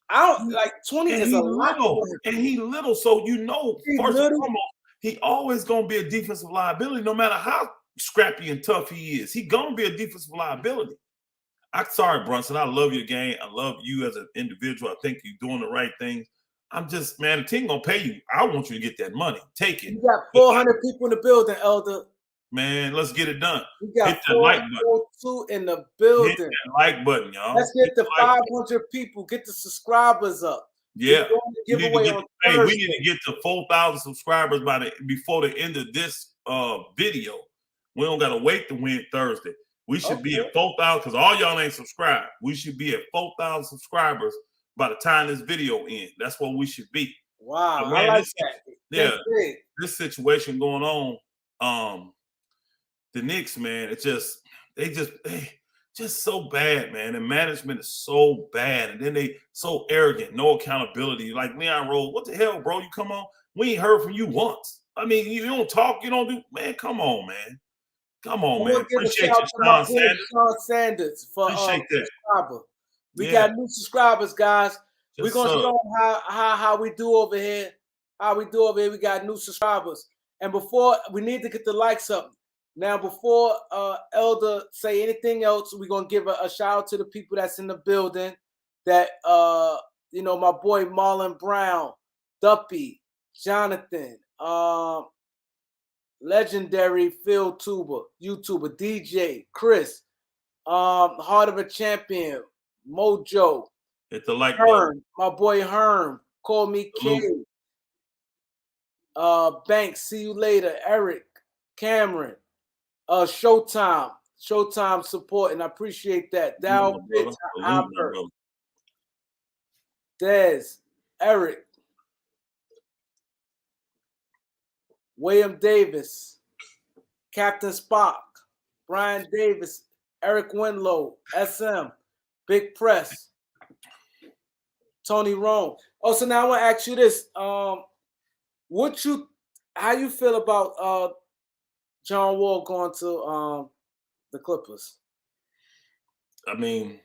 I don't like 20 is a lot. And he little, so first and foremost, he always gonna be a defensive liability, no matter how scrappy and tough he is. He gonna be a defensive liability. I'm sorry, Brunson. I love your game. I love you as an individual. I think you're doing the right things. I'm just, man, the team gonna pay you. I want you to get that money. Take it. You got 400 people in the building, Elder. Man, let's get it done. We got hit that like button in the building. Hit that like button, y'all. Let's get the 500 people. Get the subscribers up. Yeah. We need to get to 4,000 subscribers before the end of this video. We don't gotta wait to win Thursday. We should be at 4,000 because all y'all ain't subscribed. We should be at 4,000 subscribers by the time this video ends. That's what we should be. Wow, man, I like that. Yeah, this situation going on. The Knicks, man, they just so bad, man. The management is so bad, and then they so arrogant, no accountability. Like Leon Rose, what the hell, bro? You come on, we ain't heard from you once. I mean, you don't talk, you don't do, man. Come on, man. Come on, man. Appreciate you, Sean Sanders, for appreciate that. subscriber. We got new subscribers, guys. We're gonna show them how we do over here. How we do over here. We got new subscribers, and before we need to get the likes up. Now, before Elder say anything else, we're gonna give a shout out to the people that's in the building. That my boy Marlon Brown, Duppy, Jonathan, legendary Phil YouTuber, DJ, Chris, Heart of a Champion, Mojo, hit the like button. My boy Herm, Call Me King, Banks, see you later, Eric, Cameron. Showtime support, and I appreciate that. Dow Pitts, Albert, Dez, Eric, William Davis, Captain Spock, Brian Davis, Eric Winlow, SM, Big Press, Tony Rome. Oh, so now I want to ask you this: how you feel about John Wall going to the Clippers? I mean,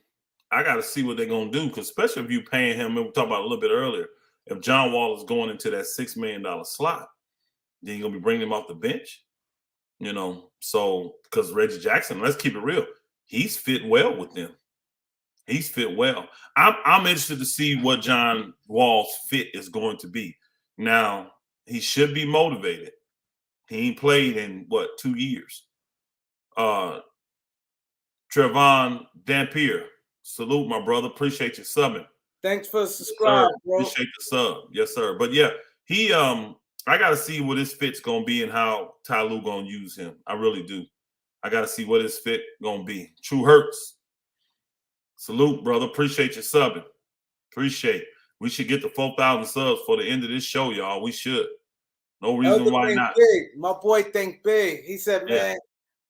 I got to see what they're going to do, because especially if you paying him, we talked about a little bit earlier, if John Wall is going into that $6 million slot, then you're going to be bringing him off the bench, So, because Reggie Jackson, let's keep it real, he's fit well with them. He's fit well. I'm interested to see what John Wall's fit is going to be. Now, he should be motivated. He ain't played in 2 years. Trevon Dampier, salute, my brother. Appreciate you subbing. Thanks for subscribing, bro. Appreciate the sub, yes, sir. But yeah, he I got to see what his fit's gonna be and how Ty Lue gonna use him. I really do. I got to see what his fit gonna be. True Hurts, salute, brother. Appreciate you subbing. Appreciate. We should get the 4,000 subs for the end of this show, y'all. We should. No reason Elder why think not. big. My boy think big. He said, Yeah. man,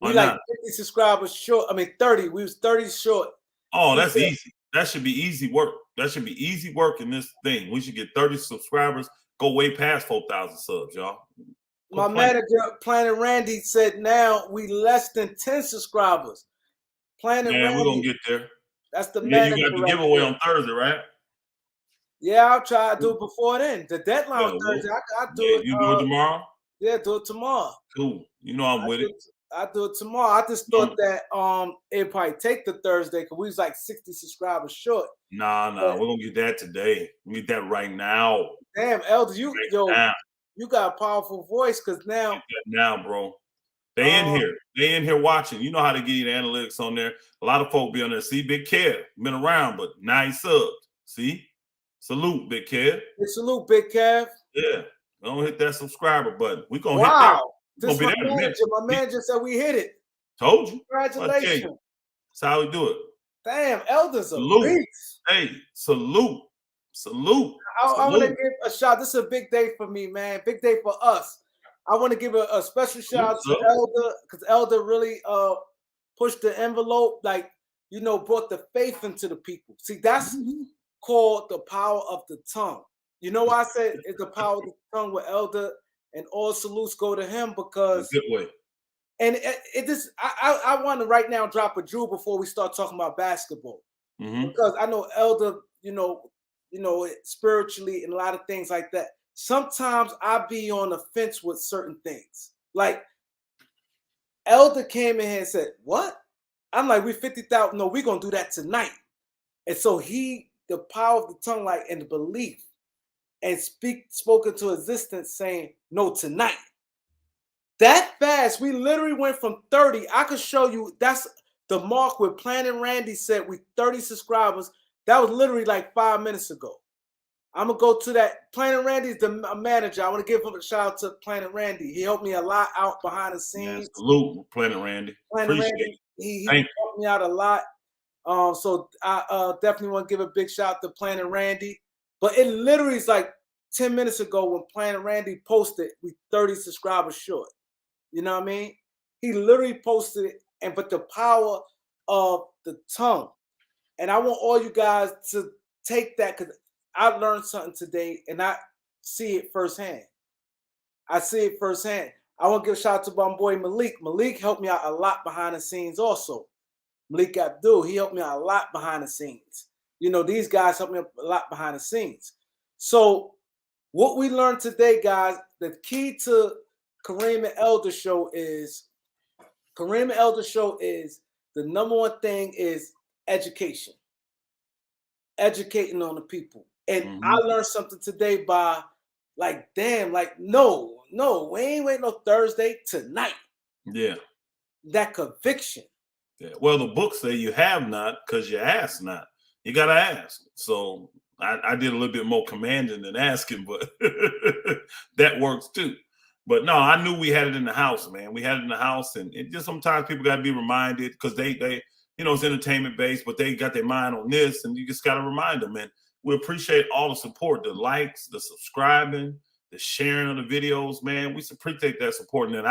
we Why like not? 50 subscribers short. I mean, 30. We was 30 short. Oh, He that's said, easy. That should be easy work. That should be easy work in this thing. We should get 30 subscribers, go way past 4,000 subs, y'all. my manager, Planet Randy, said now we less than 10 subscribers. Planet Man, we're gonna Randy, get there. that's the Yeah, you manager got the right giveaway there. on Thursday, right? Yeah, I'll try to do it before then. The deadline Yeah, was Thursday. I'll do yeah, it. you do it tomorrow? Yeah, do it tomorrow. Cool. You know I'm with it. I do it tomorrow. I just thought that it'd probably take the Thursday because we was like 60 subscribers short. Nah, we're gonna get that today. We get that right now. Damn, Elder, Now. you got a powerful voice because Now, bro. They in here watching. You know how to get the analytics on there. A lot of folk be on there. See, Big Kev been around, but now he subbed. See, salute, Big Kev. Salute, Big Kev. Yeah, don't hit that subscriber button. We gonna hit that. This is my manager. My manager said we hit it. Told you. Congratulations. That's how we do it. Damn, Elder's a beast. Hey, salute. I want to give a shout. This is a big day for me, man. Big day for us. I want to give a special shout out to Elder because Elder really pushed the envelope, like, brought the faith into the people. See, that's called the power of the tongue. You know why I said it's the power of the tongue with Elder, and all salutes go to him because good way. And it just I want to right now drop a jewel before we start talking about basketball because I know Elder, spiritually and a lot of things like that. Sometimes I be on the fence with certain things. Like Elder came in here and said, "What?" I'm like, "We 50,000. No, we're gonna do that tonight." And so the power of the tongue, like, and the belief, and spoken to existence, saying, "No, tonight." That fast, we literally went from 30. I could show you that's the mark where Planet Randy said we 30 subscribers. That was literally like 5 minutes ago. I'm gonna go to that. Planet Randy's the manager. I want to give him a shout out to Planet Randy. He helped me a lot out behind the scenes. Yeah, salute, Planet Randy. Appreciate it. He helped me out a lot. So I definitely want to give a big shout out to Planet Randy. But it literally is like 10 minutes ago when Planet Randy posted we 30 subscribers short. You know what I mean? He literally posted it, but the power of the tongue. And I want all you guys to take that because I learned something today and I see it firsthand. I want to give a shout out to my boy Malik. Malik helped me out a lot behind the scenes also. Malik Abdul, he helped me out a lot behind the scenes. These guys helped me a lot behind the scenes. So what we learned today, guys, the key to Kareem and Elder show is the number one thing is education. Educating on the people. And I learned something today by no, we ain't waiting no Thursday tonight. Yeah. That conviction. Yeah. Well, the books say you have not because you ask not. You gotta ask. So I did a little bit more commanding than asking, but that works too. But no, I knew we had it in the house, man. We had it in the house, and it just sometimes people got to be reminded because they it's entertainment based, but they got their mind on this, and you just got to remind them. And we appreciate all the support, the likes, the subscribing, the sharing of the videos, man. We appreciate that support, and then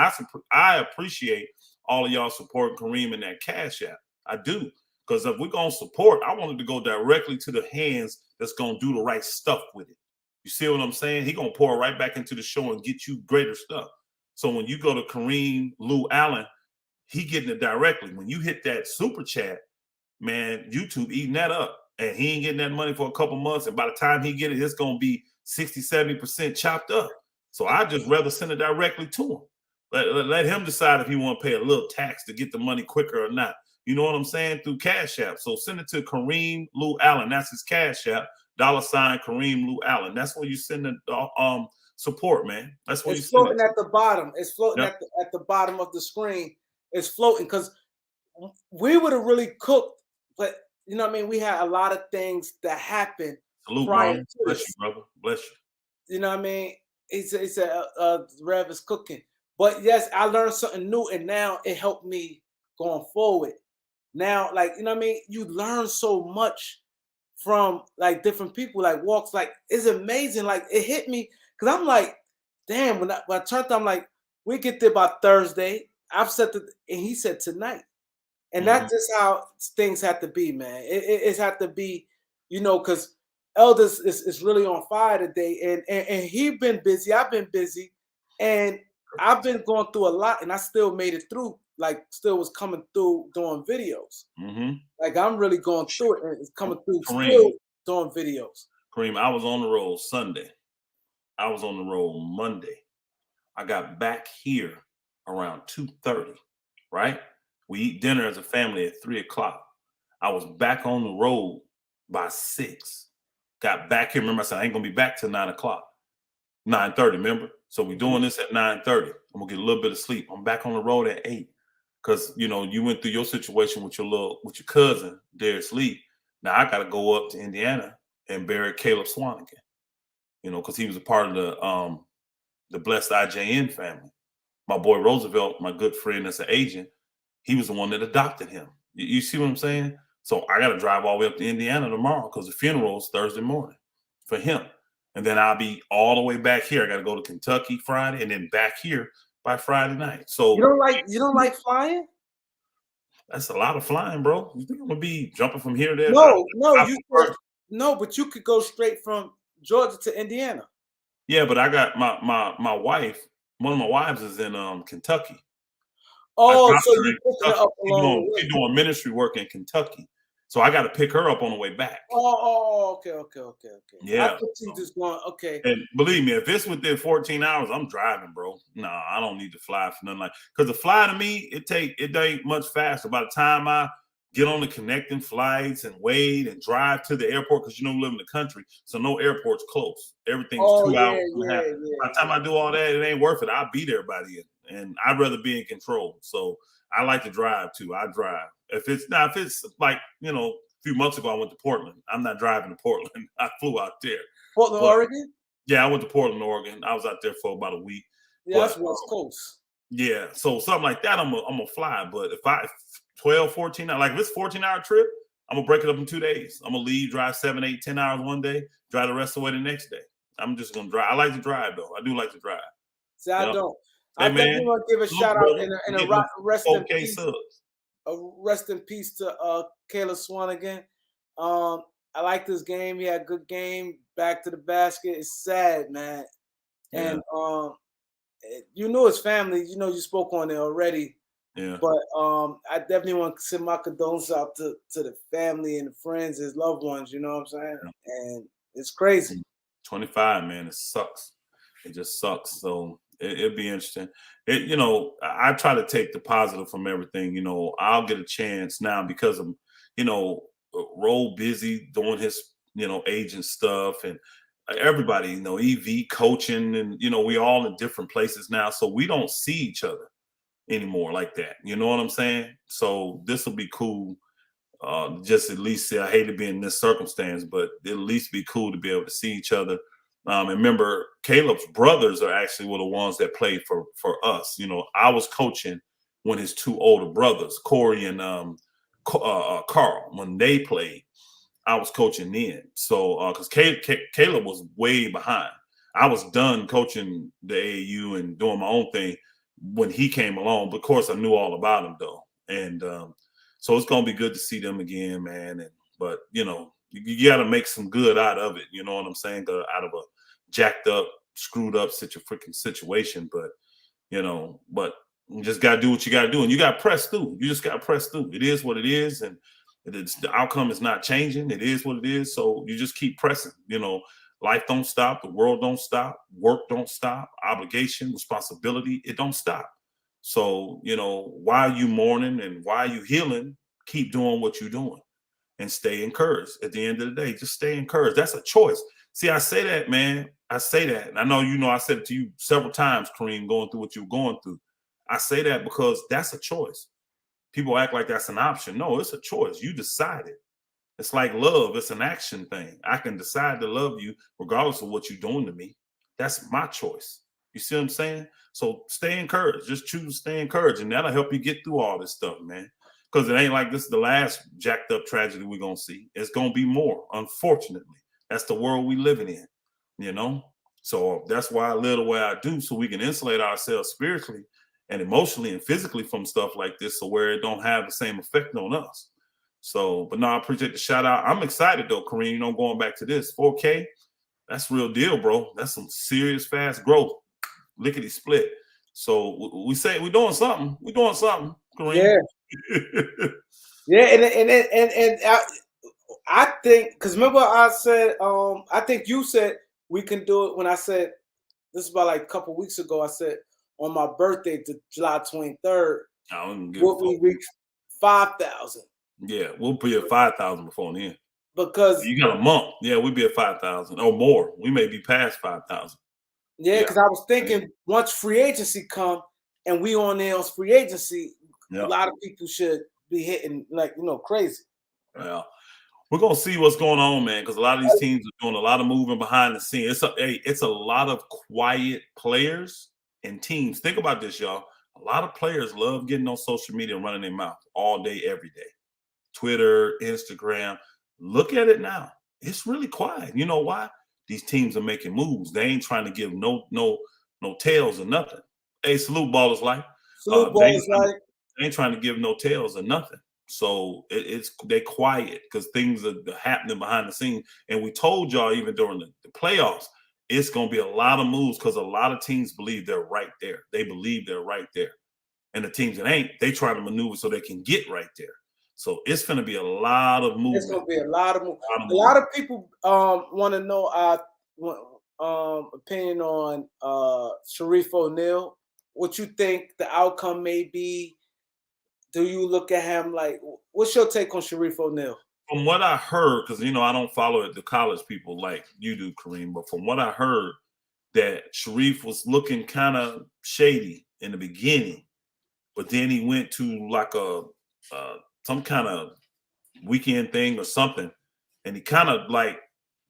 I appreciate all of y'all supporting Kareem in that Cash App. I do, because if we're gonna support, I wanted to go directly to the hands that's gonna do the right stuff with it. You see what I'm saying? He gonna pour right back into the show and get you greater stuff. So when you go to Kareem Lou Allen, he getting it directly. When you hit that super chat, man, YouTube eating that up. And he ain't getting that money for a couple months. And by the time he get it, it's gonna be 60, 70% chopped up. So I just rather send it directly to him. Let him decide if he want to pay a little tax to get the money quicker or not. You know what I'm saying? Through Cash App. So send it to Kareem Lou Allen. That's his Cash App. $sign Kareem Lou Allen. That's where you send the support, man. That's where it's floating at the bottom. It's floating at the bottom of the screen. It's floating because we would have really cooked, but you know what I mean? We had a lot of things that happened. Salute, bro. Bless you, brother. Bless you. You know what I mean? He said Rev is cooking. But yes, I learned something new, and now it helped me going forward. Now, you know what I mean? You learn so much from different people, walks. It's amazing. It hit me because I'm like, damn, when I turned, I'm like, we get there by Thursday. I've said and he said tonight. And that's just how things have to be, man. It's have to be, because Elders is really on fire today. And he been busy. I've been busy. And I've been going through a lot, and I still made it through, like still was coming through doing videos. Like I'm really going through it, and it's coming through still doing videos. Kareem, I was on the road Sunday. I was on the road Monday. I got back here around 2:30, right? We eat dinner as a family at 3 o'clock. I was back on the road by 6. Got back here. Remember, I said I ain't gonna be back till 9 o'clock. 9:30, remember? So we're doing this at 9:30. I'm gonna get a little bit of sleep. I'm back on the road at 8. Because you went through your situation with your cousin, Darius Lee. Now I gotta go up to Indiana and bury Caleb Swanigan, because he was a part of the blessed IJN family. My boy Roosevelt, my good friend that's an agent, he was the one that adopted him. You see what I'm saying? So I got to drive all the way up to Indiana tomorrow because the funeral is Thursday morning for him. And then I'll be all the way back here. I got to go to Kentucky Friday and then back here by Friday night. So you don't like flying? That's a lot of flying, bro. You think I'm gonna be jumping from here to there? No, but you could go straight from Georgia to Indiana. Yeah, but I got my wife. One of my wives is in Kentucky. Oh, so you picking her up along the way. She's doing ministry work in Kentucky, so I got to pick her up on the way back. Okay. Yeah, I thought you just going okay. And believe me, if it's within 14 hours, I'm driving, bro. Nah, I don't need to fly for nothing because the fly to me, it ain't much faster. By the time I get on the connecting flights and wait and drive to the airport, because we live in the country, so no airport's close. Everything's 2 hours and a half. By the time I do all that, it ain't worth it. I'll be there by the end. And I'd rather be in control. So I like to drive too. I drive. If it's like, a few months ago, I went to Portland. I'm not driving to Portland. I flew out there. Portland, Oregon? Yeah, I went to Portland, Oregon. I was out there for about a week. Yeah, that's West Coast. Yeah. So something like that, I'm gonna fly. But if 12, 14, like if it's a 14-hour trip, I'm gonna break it up in 2 days. I'm gonna leave, drive 7, 8, 10 hours one day, drive the rest of the way the next day. I'm just gonna drive. I like to drive though. I do like to drive. See, I don't. I definitely want to give a shout out and a rest in peace. Rest in peace to Caleb Swanigan. I like this game. He had a good game. Back to the basket. It's sad, man. Yeah. And his family. You spoke on it already. Yeah. But I definitely want to send my condolences out to the family and the friends, his loved ones. You know what I'm saying? Yeah. And it's crazy. 25, man. It sucks. It just sucks. So. It'd be interesting. I try to take the positive from everything. I'll get a chance now because of, Roll busy doing his, agent stuff and everybody, EV coaching and, we all in different places now. So we don't see each other anymore like that. You know what I'm saying? So this will be cool. Just at least I hate to be in this circumstance, but it'll at least be cool to be able to see each other. And remember, Caleb's brothers were the ones that played for us. I was coaching when his 2 older brothers, Corey and Carl, when they played, I was coaching then. So, because Caleb was way behind. I was done coaching the AAU and doing my own thing when he came along. But of course, I knew all about him though, and so it's gonna be good to see them again, man. But you got to make some good out of it. You know what I'm saying? Out of a jacked up, screwed up situation. But, but you just got to do what you got to do. And you got to press through. You just got to press through. It is what it is. And the outcome is not changing. It is what it is. So you just keep pressing. Life don't stop. The world don't stop. Work don't stop. Obligation, responsibility, it don't stop. So, while you mourning and while you healing, keep doing what you're doing. And stay encouraged. At the end of the day, just stay encouraged. That's a choice. See, I say that, man. I say that. And I know I said it to you several times, Kareem, going through what you're going through. I say that because that's a choice. People act like that's an option. No, it's a choice. You decided. It's like love. It's an action thing. I can decide to love you regardless of what you're doing to me. That's my choice. You see what I'm saying? So stay encouraged. Just choose to stay encouraged. And that'll help you get through all this stuff, man. Because it ain't like this is the last jacked up tragedy we're going to see. It's going to be more, unfortunately. That's the world we living in, So that's why I live the way I do, so we can insulate ourselves spiritually and emotionally and physically from stuff like this, so where it don't have the same effect on us. So, but no, I appreciate the shout out. I'm excited though, Kareem. You know, going back to this 4K, that's real deal, bro. That's some serious fast growth, lickety split. So we say we're doing something. We're doing something, Kareem. Yeah, yeah, and I think because remember I said I think you said we can do it when I said this is about like a couple weeks ago. I said on my birthday, July 23rd, will we reach 5,000? Yeah, we'll be at 5,000 before then. Because you got a month. Yeah, we'll be at 5,000 or more. We may be past 5,000. Yeah, because I was thinking once free agency come and we on there on free agency, a lot of people should be hitting like crazy. Well, we're gonna see what's going on, man, because a lot of these teams are doing a lot of moving behind the scenes. It's a lot of quiet players and teams. Think about this, y'all. A lot of players love getting on social media and running their mouth all day, every day. Twitter, Instagram. Look at it now. It's really quiet. You know why? These teams are making moves. They ain't trying to give no tails or nothing. Hey, salute ballers life. They ain't trying to give no tails or nothing. So they quiet because things are happening behind the scenes. And we told y'all even during the playoffs, it's going to be a lot of moves because a lot of teams believe they're right there. They believe they're right there. And the teams that ain't, they try to maneuver so they can get right there. So it's going to be a lot of movement. It's going to be a lot of movement. A lot of people want to know our opinion on Sharife O'Neal. What you think the outcome may be? Do you look at him like? What's your take on Sharife O'Neal? From what I heard, because I don't follow the college people like you do, Kareem. But from what I heard, that Sharife was looking kind of shady in the beginning, but then he went to like some kind of weekend thing or something, and he kind of like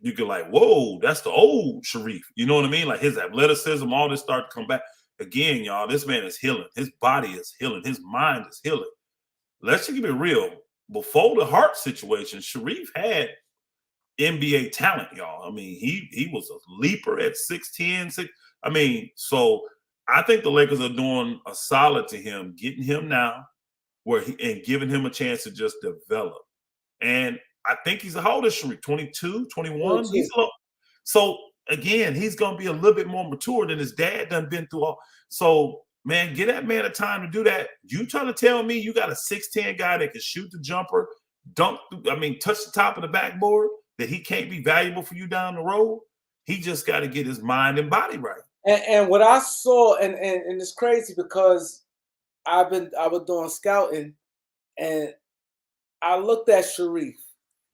you could like, whoa, that's the old Sharife. You know what I mean? Like his athleticism, all this started to come back. Again, y'all, this man is healing. His body is healing. His mind is healing. Let's just keep it real. Before the heart situation, Sharife had N.B.A. talent, y'all. I mean, he was a leaper at 6'10". I mean, so I think the Lakers are doing a solid to him, getting him now and giving him a chance to just develop. And I think he's how old is Sharife? 22, 21? He's a little, so again, he's going to be a little bit more mature than his dad done been through all. So, man, give that man a time to do that. You trying to tell me you got a 6'10" guy that can shoot the jumper, touch the top of the backboard, that he can't be valuable for you down the road? He just got to get his mind and body right. And what I saw, and it's crazy because I was doing scouting, and I looked at Sharife,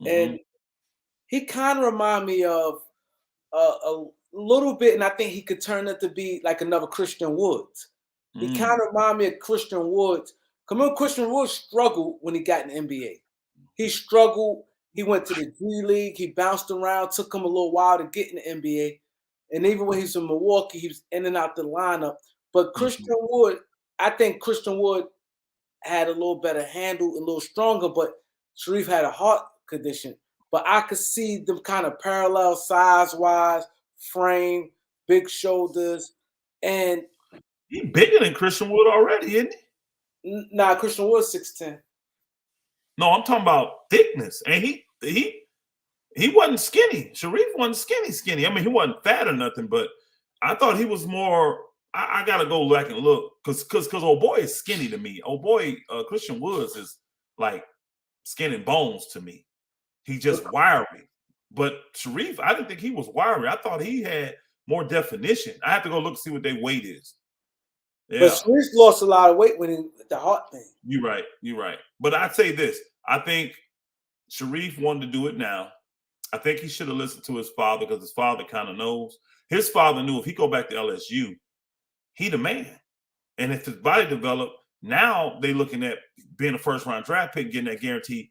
and he kind of reminded me of a little bit, and I think he could turn it to be like another Christian Woods. He kind of reminded me of Christian Woods. Remember, Christian Woods struggled when he got in the NBA. He struggled. He went to the G League. He bounced around. Took him a little while to get in the NBA. And even when he was in Milwaukee, he was in and out the lineup. But Christian Wood, I think Christian Wood had a little better handle, a little stronger, but Sharife had a heart condition. But I could see them kind of parallel size-wise, frame, big shoulders. And he's bigger than Christian Wood already, isn't he? Nah, Christian Wood's 6'10". No, I'm talking about thickness. And he wasn't skinny. Sharife wasn't skinny. I mean, he wasn't fat or nothing, but I thought he was more. I gotta go back and look because old boy is skinny to me. Old boy, Christian Woods is like skin and bones to me. He just wiry. But Sharife, I didn't think he was wiry. I thought he had more definition. I have to go look and see what their weight is. Yeah. But Sharife lost a lot of weight when he with the heart thing. You're right. But I'd say this. I think Sharife wanted to do it now. I think he should have listened to his father because his father kind of knows. His father knew if he go back to LSU, he the man. And if his body developed, now they looking at being a first-round draft pick, getting that guarantee.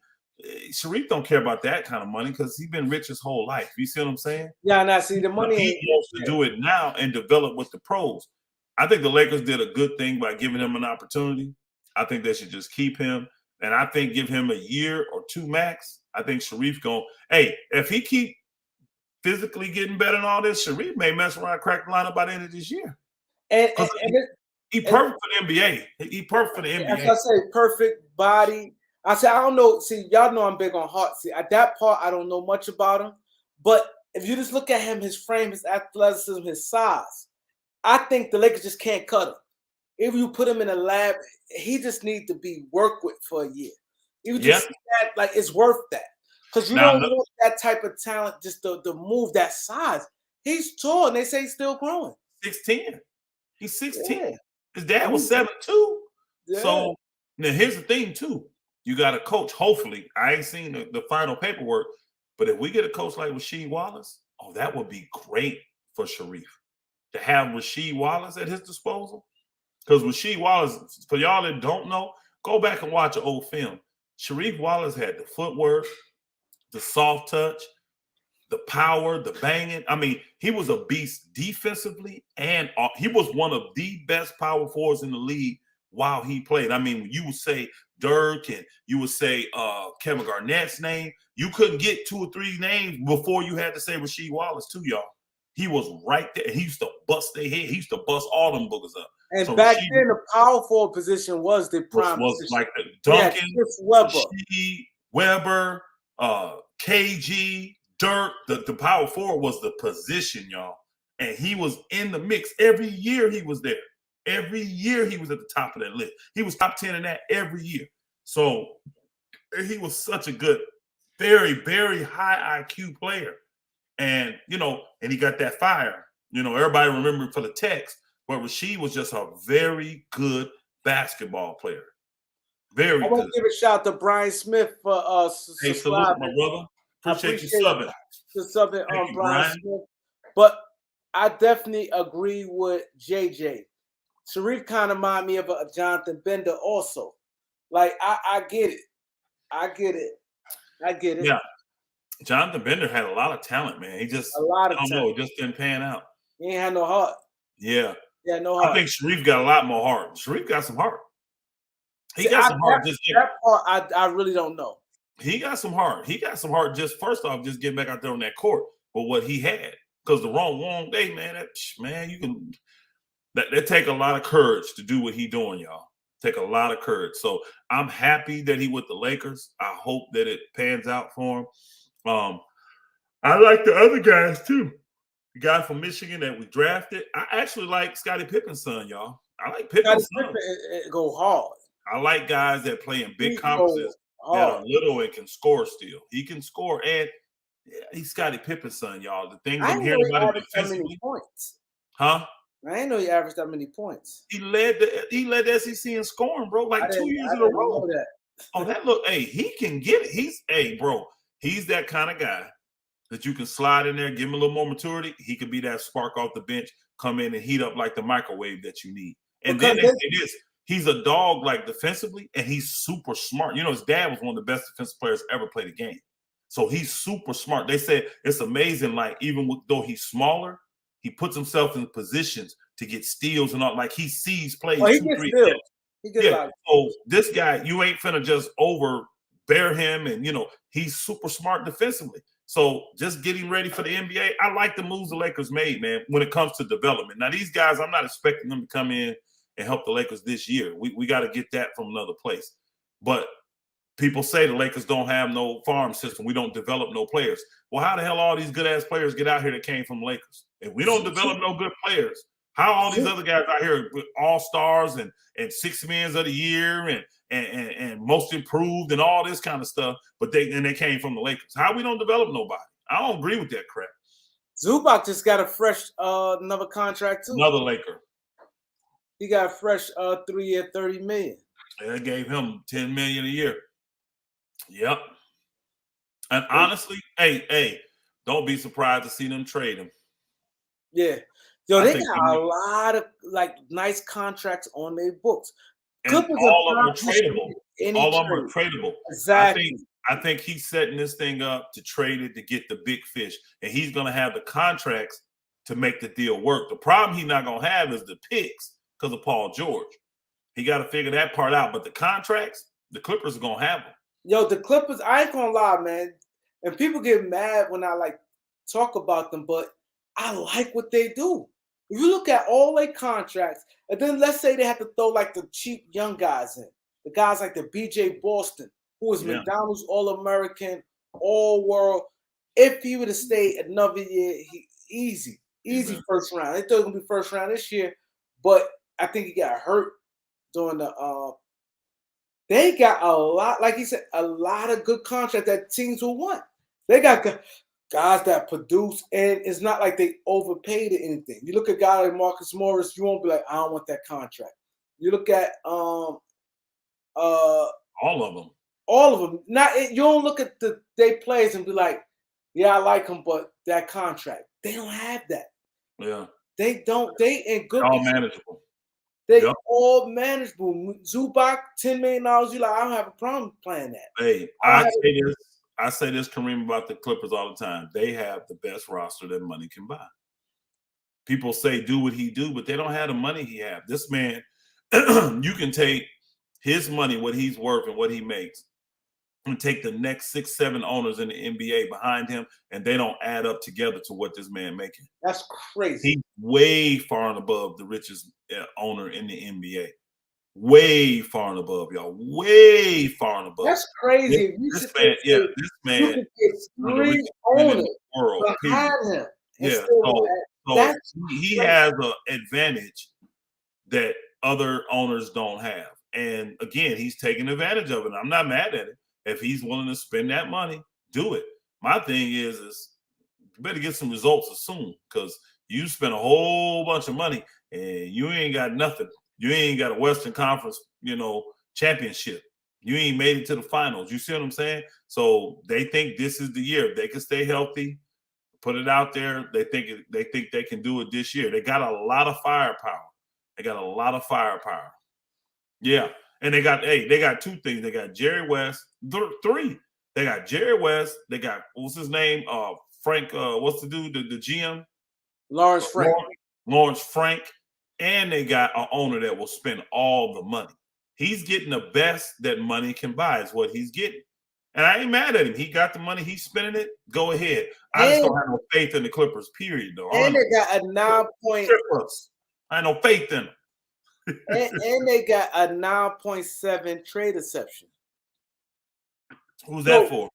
Sharife don't care about that kind of money because he's been rich his whole life. You see what I'm saying? Yeah, and I see the money. He wants to do it now and develop with the pros. I think the Lakers did a good thing by giving him an opportunity. I think they should just keep him. And I think give him a year or two max. I think Sharife if he keep physically getting better and all this, Sharife may mess around, crack the lineup by the end of this year. And he perfect for the NBA. He perfect for the NBA. As I say, perfect body. I say I don't know. See, y'all know I'm big on heart. See, at that part, I don't know much about him. But if you just look at him, his frame, his athleticism, his size, I think the Lakers just can't cut him. If you put him in a lab, he just needs to be worked with for a year. You just see that, like, it's worth that. Because you don't want that type of talent just to move that size. He's tall, and they say he's still growing. 6'10". He's 6'10". Yeah. His dad was 7'2". Yeah. So now here's the thing, too. You got a coach, hopefully. I ain't seen the final paperwork, but if we get a coach like Rasheed Wallace, that would be great for Sharife. To have Rasheed Wallace at his disposal. Because Rasheed Wallace, for y'all that don't know, go back and watch an old film. Sharife Wallace had the footwork, the soft touch, the power, the banging. I mean, he was a beast defensively, and he was one of the best power forwards in the league while he played. I mean, you would say Dirk and you would say Kevin Garnett's name. You couldn't get 2 or 3 names before you had to say Rasheed Wallace too, y'all. He was right there. He used to bust their head. He used to bust all them boogers up. And so back then, the power forward position was the prime was position. like the Duncan, Rasheed, Weber, KG, Dirk. The power forward was the position, y'all. And he was in the mix. Every year he was there. Every year he was at the top of that list. He was top 10 in that every year. So he was such a good, very, very high IQ player. And, and he got that fire. Everybody remembered for the text, but Rasheed was just a very good basketball player. Very good. I want to give a shout out to Brian Smith for hey, salute, my brother. Appreciate you subbing. The subbing on Brian Smith. But I definitely agree with JJ. Sharife kind of remind me of a Jonathan Bender also. Like, I get it. I get it. Yeah. Jonathan Bender had a lot of talent, man. He just, it just didn't pan out. He ain't had no heart. Yeah. Yeah, no heart. I think Sharife got a lot more heart. Sharife got some heart. He got some heart. That part, I really don't know. He got some heart. He got some heart just, first off, just getting back out there on that court with what he had. Because the wrong day, man, you can – that take a lot of courage to do what he doing, y'all. Take a lot of courage. So I'm happy that he with the Lakers. I hope that it pans out for him. I like the other guys too. The guy from Michigan that we drafted. I actually like Scottie Pippen's son, y'all. I like Pippen's son. Go hard. I like guys that play in big conferences that are little and can score still. He can score, and he's Scottie Pippen's son, y'all. The things I'm hearing about him defensively. Huh? I didn't know he averaged that many points. He led the SEC in scoring, bro, like 2 years in a row. He can get it. He's that kind of guy that you can slide in there, give him a little more maturity. He could be that spark off the bench, come in and heat up like the microwave that you need. And then they say this, he's a dog like defensively, and he's super smart. His dad was one of the best defensive players ever played the game. So he's super smart. They said it's amazing, like even though he's smaller, he puts himself in positions to get steals and all. Like he sees plays. He gets steals. So this guy, you ain't finna just overbear him, and he's super smart defensively. So just getting ready for the NBA. I like the moves the Lakers made, man, when it comes to development. Now these guys, I'm not expecting them to come in and help the Lakers this year. We got to get that from another place. But people say the Lakers don't have no farm system. We don't develop no players. Well, how the hell all these good-ass players get out here that came from the Lakers? If we don't develop no good players, how all these other guys out here with all-stars and 6 men of the year and most improved and all this kind of stuff, but they came from the Lakers. How we don't develop nobody? I don't agree with that crap. Zubac just got a fresh another contract too. Another Laker. He got a fresh 3-year, $30 million. They gave him $10 million a year. Yep. And honestly, hey, don't be surprised to see them trade him. Yeah. Yo, they got a lot of nice contracts on their books. And all of them are tradable. All of them are tradable. Exactly. I think he's setting this thing up to trade it to get the big fish. And he's going to have the contracts to make the deal work. The problem he's not going to have is the picks because of Paul George. He got to figure that part out. But the contracts, the Clippers are going to have them. Yo, the Clippers, I ain't going to lie, man. And people get mad when I talk about them, but I like what they do. If you look at all their contracts, and then let's say they have to throw like the cheap young guys in, the guys like the B.J. Boston, who was McDonald's All-American, All-World. If he would have stayed another year, easy first round. They thought it was gonna be first round this year, but I think he got hurt during the. They got a lot, like he said, a lot of good contracts that teams will want. They got guys that produce, and it's not like they overpaid or anything. You look at guys like Marcus Morris, you won't be like, I don't want that contract. You look at all of them. All of them. You don't look at they players and be like, yeah, I like them, but that contract. They don't have that. Yeah. They don't. They in good. All manageable. They all manageable. Zubac, $10 million. You like, I don't have a problem playing that. Hey, I say this, Kareem, about the Clippers all the time. They have the best roster that money can buy. People say do what he do, but they don't have the money he have. This man, you can take his money, what he's worth and what he makes, and take the next 6, 7 owners in the NBA behind him, and they don't add up together to what this man making. That's crazy. He's way far and above the richest owner in the NBA. Way far and above, y'all. Way far and above. That's crazy. This man is one of the richest men in the world. Behind him. Yeah. So he has an advantage that other owners don't have. And again, he's taking advantage of it. I'm not mad at it. If he's willing to spend that money, do it. My thing is you better get some results soon, because you spent a whole bunch of money and you ain't got nothing. You ain't got a Western Conference, championship. You ain't made it to the finals. You see what I'm saying? So they think this is the year. If they can stay healthy, put it out there. They think they can do it this year. They got a lot of firepower. Yeah. And they got 2 things. They got Jerry West, 3. They got Jerry West. They got, what's his name? Frank, what's the dude, the GM? Lawrence Frank. Lawrence Frank. And they got an owner that will spend all the money. He's getting the best that money can buy is what he's getting. And I ain't mad at him. He got the money. He's spending it. Go ahead. I just don't have no faith in the Clippers, period, though. And they got a 9 point. I have no faith in them. and they got a 9.7 trade exception. Who's that for?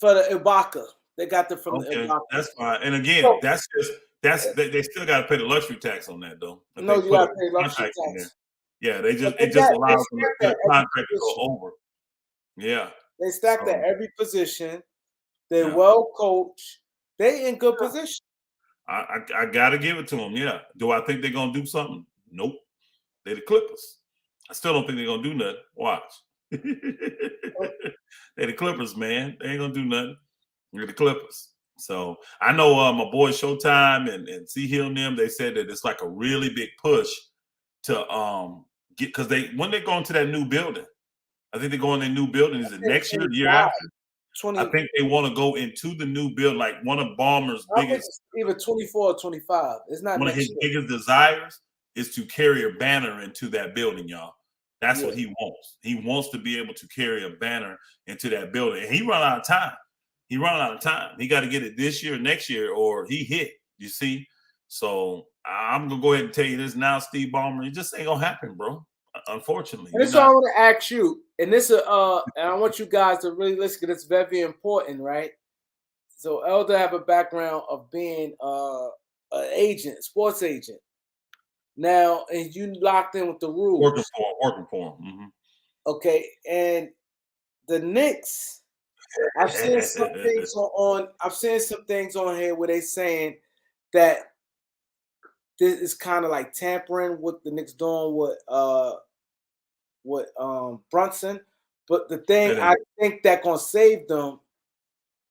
For the Ibaka. They got them from the Ibaka. That's fine. And again, they still got to pay the luxury tax on that, though. No, you got to pay luxury tax. Yeah, it just allows them the contract to go over. Yeah. They stacked at every position. They're well coached. They in good position. I got to give it to them. Yeah. Do I think they're going to do something? Nope. They're the Clippers. I still don't think they're going to do nothing. Watch. They're the Clippers, man. They ain't going to do nothing. They're the Clippers. So I know my boy Showtime and C Hill and them, they said that it's like a really big push to get, because when they go into that new building, I think they go in their new building. Is it next year, the year after? I think they want to go into the new building, like one of Ballmer's biggest. Either 24 or 25. It's not one of his biggest desires is to carry a banner into that building, y'all. That's what he wants. He wants to be able to carry a banner into that building. And he run out of time. He got to get it this year, next year, or he hit. You see? So I'm going to go ahead and tell you this now, Steve Ballmer. It just ain't going to happen, bro. Unfortunately. And this is what I want to ask you. And this and I want you guys to really listen, because it's very important, right? So Elder have a background of being an agent, sports agent. Now, and you locked in with the rules. Working for him. Mm-hmm. Okay. And the Knicks, I've seen some things on here where they saying that this is kind of like tampering what the Knicks doing with Brunson. But the thing I think that gonna save them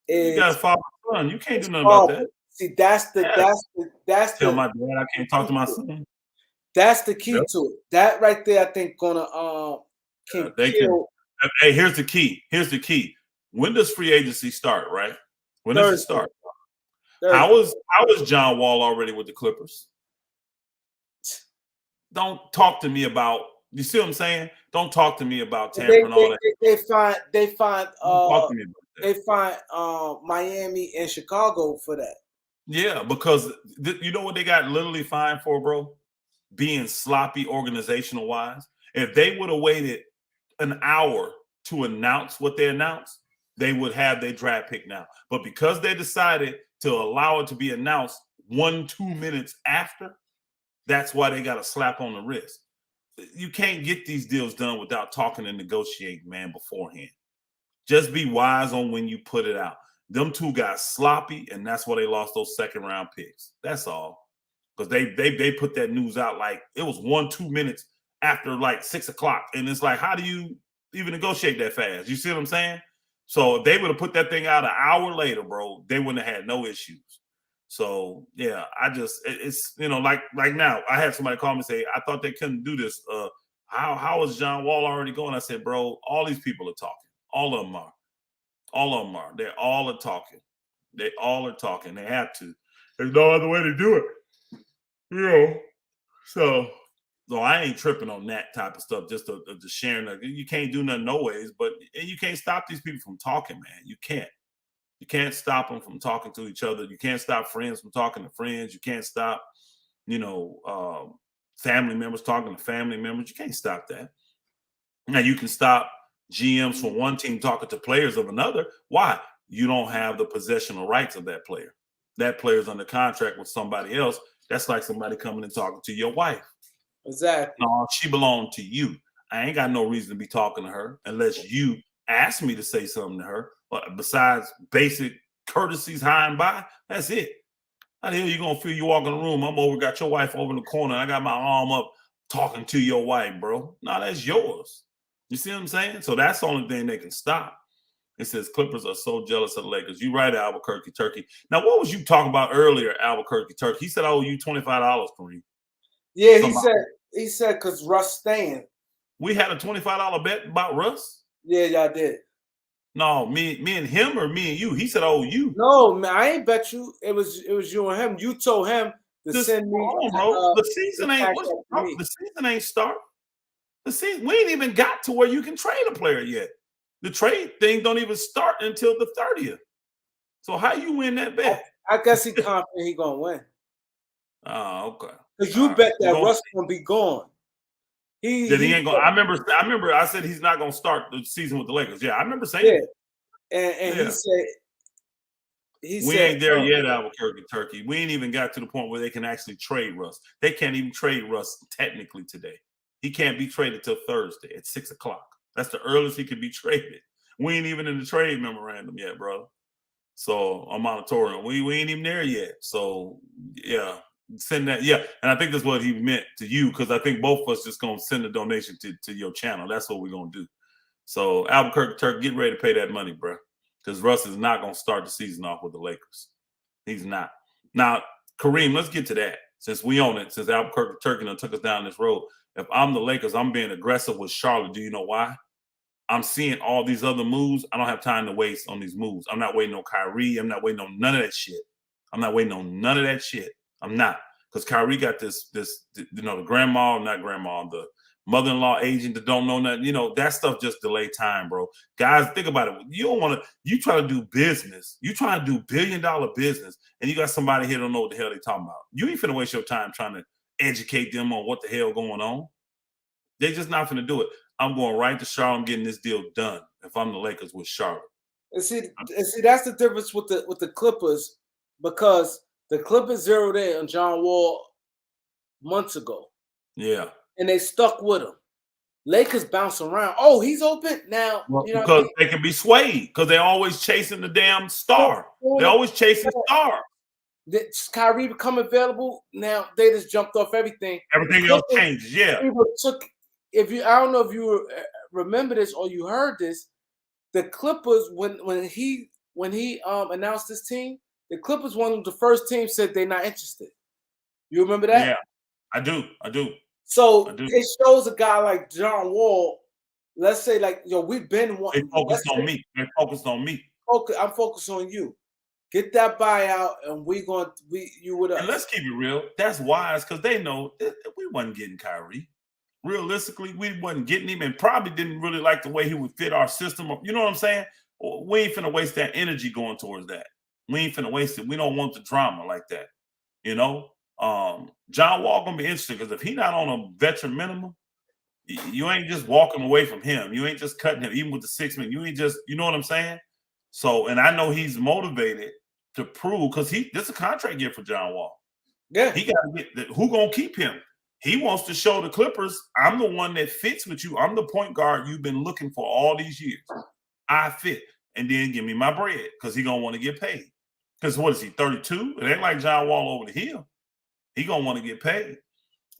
is you gotta follow my son. You can't do nothing about that. See, that's tell my dad I can't talk to my son. That's the key to it. That right there, I think, gonna can kill. Hey, here's the key. When does free agency start? Right? When does it start? How is John Wall already with the Clippers? Don't talk to me about. You see what I'm saying? Don't talk to me about tampering all that. They find. Don't talk to me about they find Miami and Chicago for that. Yeah, because you know what they got literally fined for, bro? Being sloppy organizational wise. If they would have waited an hour to announce what they announced, they would have their draft pick now. But because they decided to allow it to be announced 1-2 minutes after, that's why they got a slap on the wrist. You can't get these deals done without talking and negotiating, man, beforehand. Just be wise on when you put it out. Them two got sloppy, and that's why they lost those second-round picks. That's all. Because they put that news out like it was 1-2 minutes after like 6 o'clock. And it's like, how do you even negotiate that fast? You see what I'm saying? So if they would have put that thing out an hour later, bro, they wouldn't have had no issues. So yeah, it's like now I had somebody call me and say, I thought they couldn't do this. How is John Wall already going? I said, bro, all these people are talking. All of them are. All of them are. They're all are talking. They all are talking. They have to. There's no other way to do it. So I ain't tripping on that type of stuff. Just the sharing. You can't do nothing no ways, but you can't stop these people from talking, man. You can't. You can't stop them from talking to each other. You can't stop friends from talking to friends. You can't stop, family members talking to family members. You can't stop that. Now you can stop GMs from one team talking to players of another. Why? You don't have the possessional rights of that player. That player's under contract with somebody else. That's like somebody coming and talking to your wife. Exactly. No, she belonged to you. I ain't got no reason to be talking to her unless you ask me to say something to her. But besides basic courtesies high and by, that's it. How the hell you gonna feel you walk in the room? I'm over, got your wife over in the corner. I got my arm up talking to your wife, bro. No, that's yours. You see what I'm saying? So that's the only thing they can stop. It says Clippers are so jealous of the Lakers. You right, Albuquerque Turkey. Now, what was you talking about earlier, Albuquerque Turkey? He said I owe you $25, Kareem. Yeah, he said because Russ staying. We had a $25 bet about Russ? Yeah, y'all did. No, me and him, or me and you? He said I owe you. No, man, I ain't bet you. It was you and him. You told him to send me. Bro. The season ain't the season ain't started. The season, we ain't even got to where you can trade a player yet. The trade thing don't even start until the 30th. So how you win that bet? I guess he confident he gonna win. Oh, okay. Because you bet that Russ gonna be gone. He ain't gonna. I remember. I said he's not gonna start the season with the Lakers. Yeah, I remember saying it. And he said. We ain't there yet, Albuquerque Turkey. We ain't even got to the point where they can actually trade Russ. They can't even trade Russ technically today. He can't be traded till Thursday at 6 o'clock. That's the earliest he could be traded. We ain't even in the trade memorandum yet, bro. So on moratorium, we ain't even there yet. So yeah, send that. Yeah, and I think that's what he meant to you, because I think both of us just gonna send a donation to your channel. That's what we're gonna do. So Albuquerque Turkey, get ready to pay that money, bro. Because Russ is not going to start the season off with the Lakers. He's not. Now, Kareem, let's get to that. Since we own it, since Albuquerque Turkey took us down this road. If I'm the Lakers, I'm being aggressive with Charlotte. Do you know why? I'm seeing all these other moves. I don't have time to waste on these moves. I'm not waiting on Kyrie. I'm not waiting on none of that shit. I'm not. Because Kyrie got this, the grandma, not grandma, the mother-in-law agent that don't know nothing. That stuff just delay time, bro. Guys, think about it. You don't want to, you try to do business. You trying to do billion-dollar business, and you got somebody here don't know what the hell they talking about. You ain't finna waste your time trying to educate them on what the hell going on. They just not finna do it. I'm going right to Charlotte. I'm getting this deal done if I'm the Lakers with Charlotte. And see, that's the difference with the Clippers, because the Clippers zeroed in on John Wall months ago. Yeah. And they stuck with him. Lakers bounce around. Oh, he's open now. Because they can be swayed, because they're always chasing the damn star. They're always chasing star. Kyrie become available. Now they just jumped off everything. Everything else changes. Yeah. I don't know if you remember this or you heard this. The Clippers, when he announced this team, the Clippers, one of the first teams, said they're not interested. You remember that? Yeah, I do. So it shows a guy like John Wall. Let's say, we've been one. They focused on me. Okay, I'm focused on you. Get that buyout, and you with us. And let's keep it real. That's wise, because they know that we wasn't getting Kyrie. Realistically, we wasn't getting him, and probably didn't really like the way he would fit our system. You know what I'm saying? We ain't finna waste that energy going towards that. We ain't finna waste it. We don't want the drama like that. You know, John Wall gonna be interesting because if he not on a veteran minimum, you ain't just walking away from him. You ain't just cutting him, even with the 6 minutes. You ain't just, you know what I'm saying? So, and I know he's motivated to prove because this is a contract year for John Wall. Yeah, he got to get who gonna keep him. He wants to show the Clippers, I'm the one that fits with you. I'm the point guard you've been looking for all these years. I fit, and then give me my bread because he gonna want to get paid. Because what is he, 32? It ain't like John Wall over the hill. He gonna want to get paid.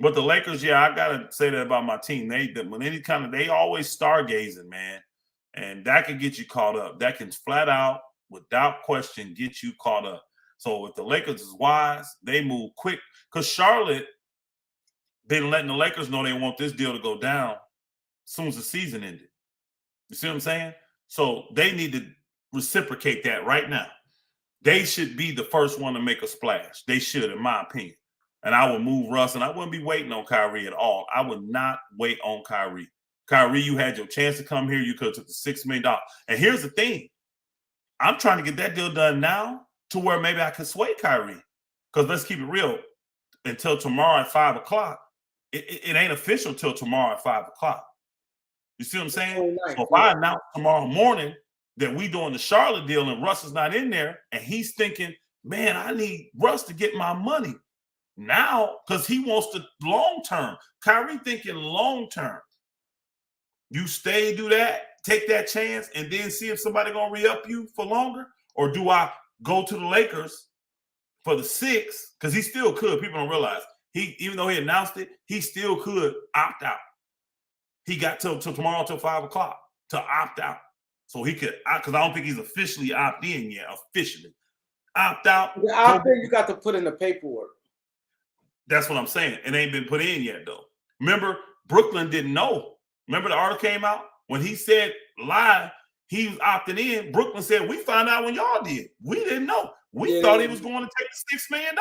But the Lakers, yeah, I gotta say that about my team. They always stargazing, man, and that can get you caught up. That can flat out, without question, get you caught up. So if the Lakers is wise, they move quick because Charlotte been letting the Lakers know they want this deal to go down as soon as the season ended. You see what I'm saying? So they need to reciprocate that right now. They should be the first one to make a splash. They should, in my opinion. And I would move Russ, and I wouldn't be waiting on Kyrie at all. I would not wait on Kyrie. Kyrie, you had your chance to come here. You could have took the $6 million. And here's the thing. I'm trying to get that deal done now to where maybe I could sway Kyrie. Because let's keep it real. Until tomorrow at 5 o'clock, it ain't official till tomorrow at 5 o'clock. You see what I'm saying? So if I announce tomorrow morning that we doing the Charlotte deal and Russ is not in there, and he's thinking, man, I need Russ to get my money. Now, because he wants the long term. Kyrie thinking long term. You stay, do that, take that chance, and then see if somebody gonna re-up you for longer, or do I go to the Lakers for the 6? Because he still could. People don't realize even though he announced it, he still could opt out. He got till tomorrow till 5 o'clock to opt out, so he could. Because I don't think he's officially opt in yet. Officially opt out. I think you got to put in the paperwork. That's what I'm saying. It ain't been put in yet, though. Remember, Brooklyn didn't know. Remember the article came out? When he said live, he was opting in. Brooklyn said, we found out when y'all did. We didn't know. We thought he was going to take the $6 million.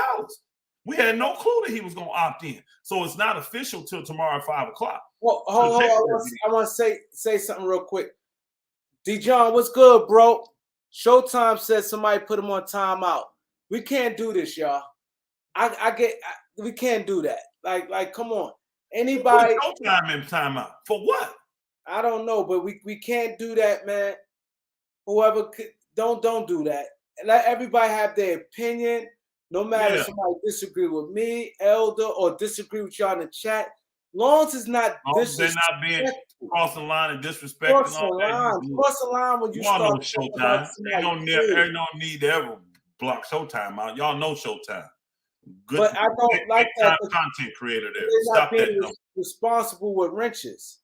We had no clue that he was going to opt in. So it's not official till tomorrow at 5 o'clock. Well, hold on. I want to say something real quick. D-John, what's good, bro? Showtime said somebody put him on timeout. We can't do this, y'all. We can't do that. Like, come on. Anybody? Put Showtime in timeout for what? I don't know, but we can't do that, man. Whoever don't do that. And let everybody have their opinion. No matter if somebody disagree with me, Elder, or disagree with y'all in the chat. Long as it's not they're not being crossing the line and disrespecting. Cross the line when you start. Know Showtime. Ain't no need to ever block Showtime out. Y'all know Showtime. Good, but I don't like that content creator there. Stop being responsible with wrenches.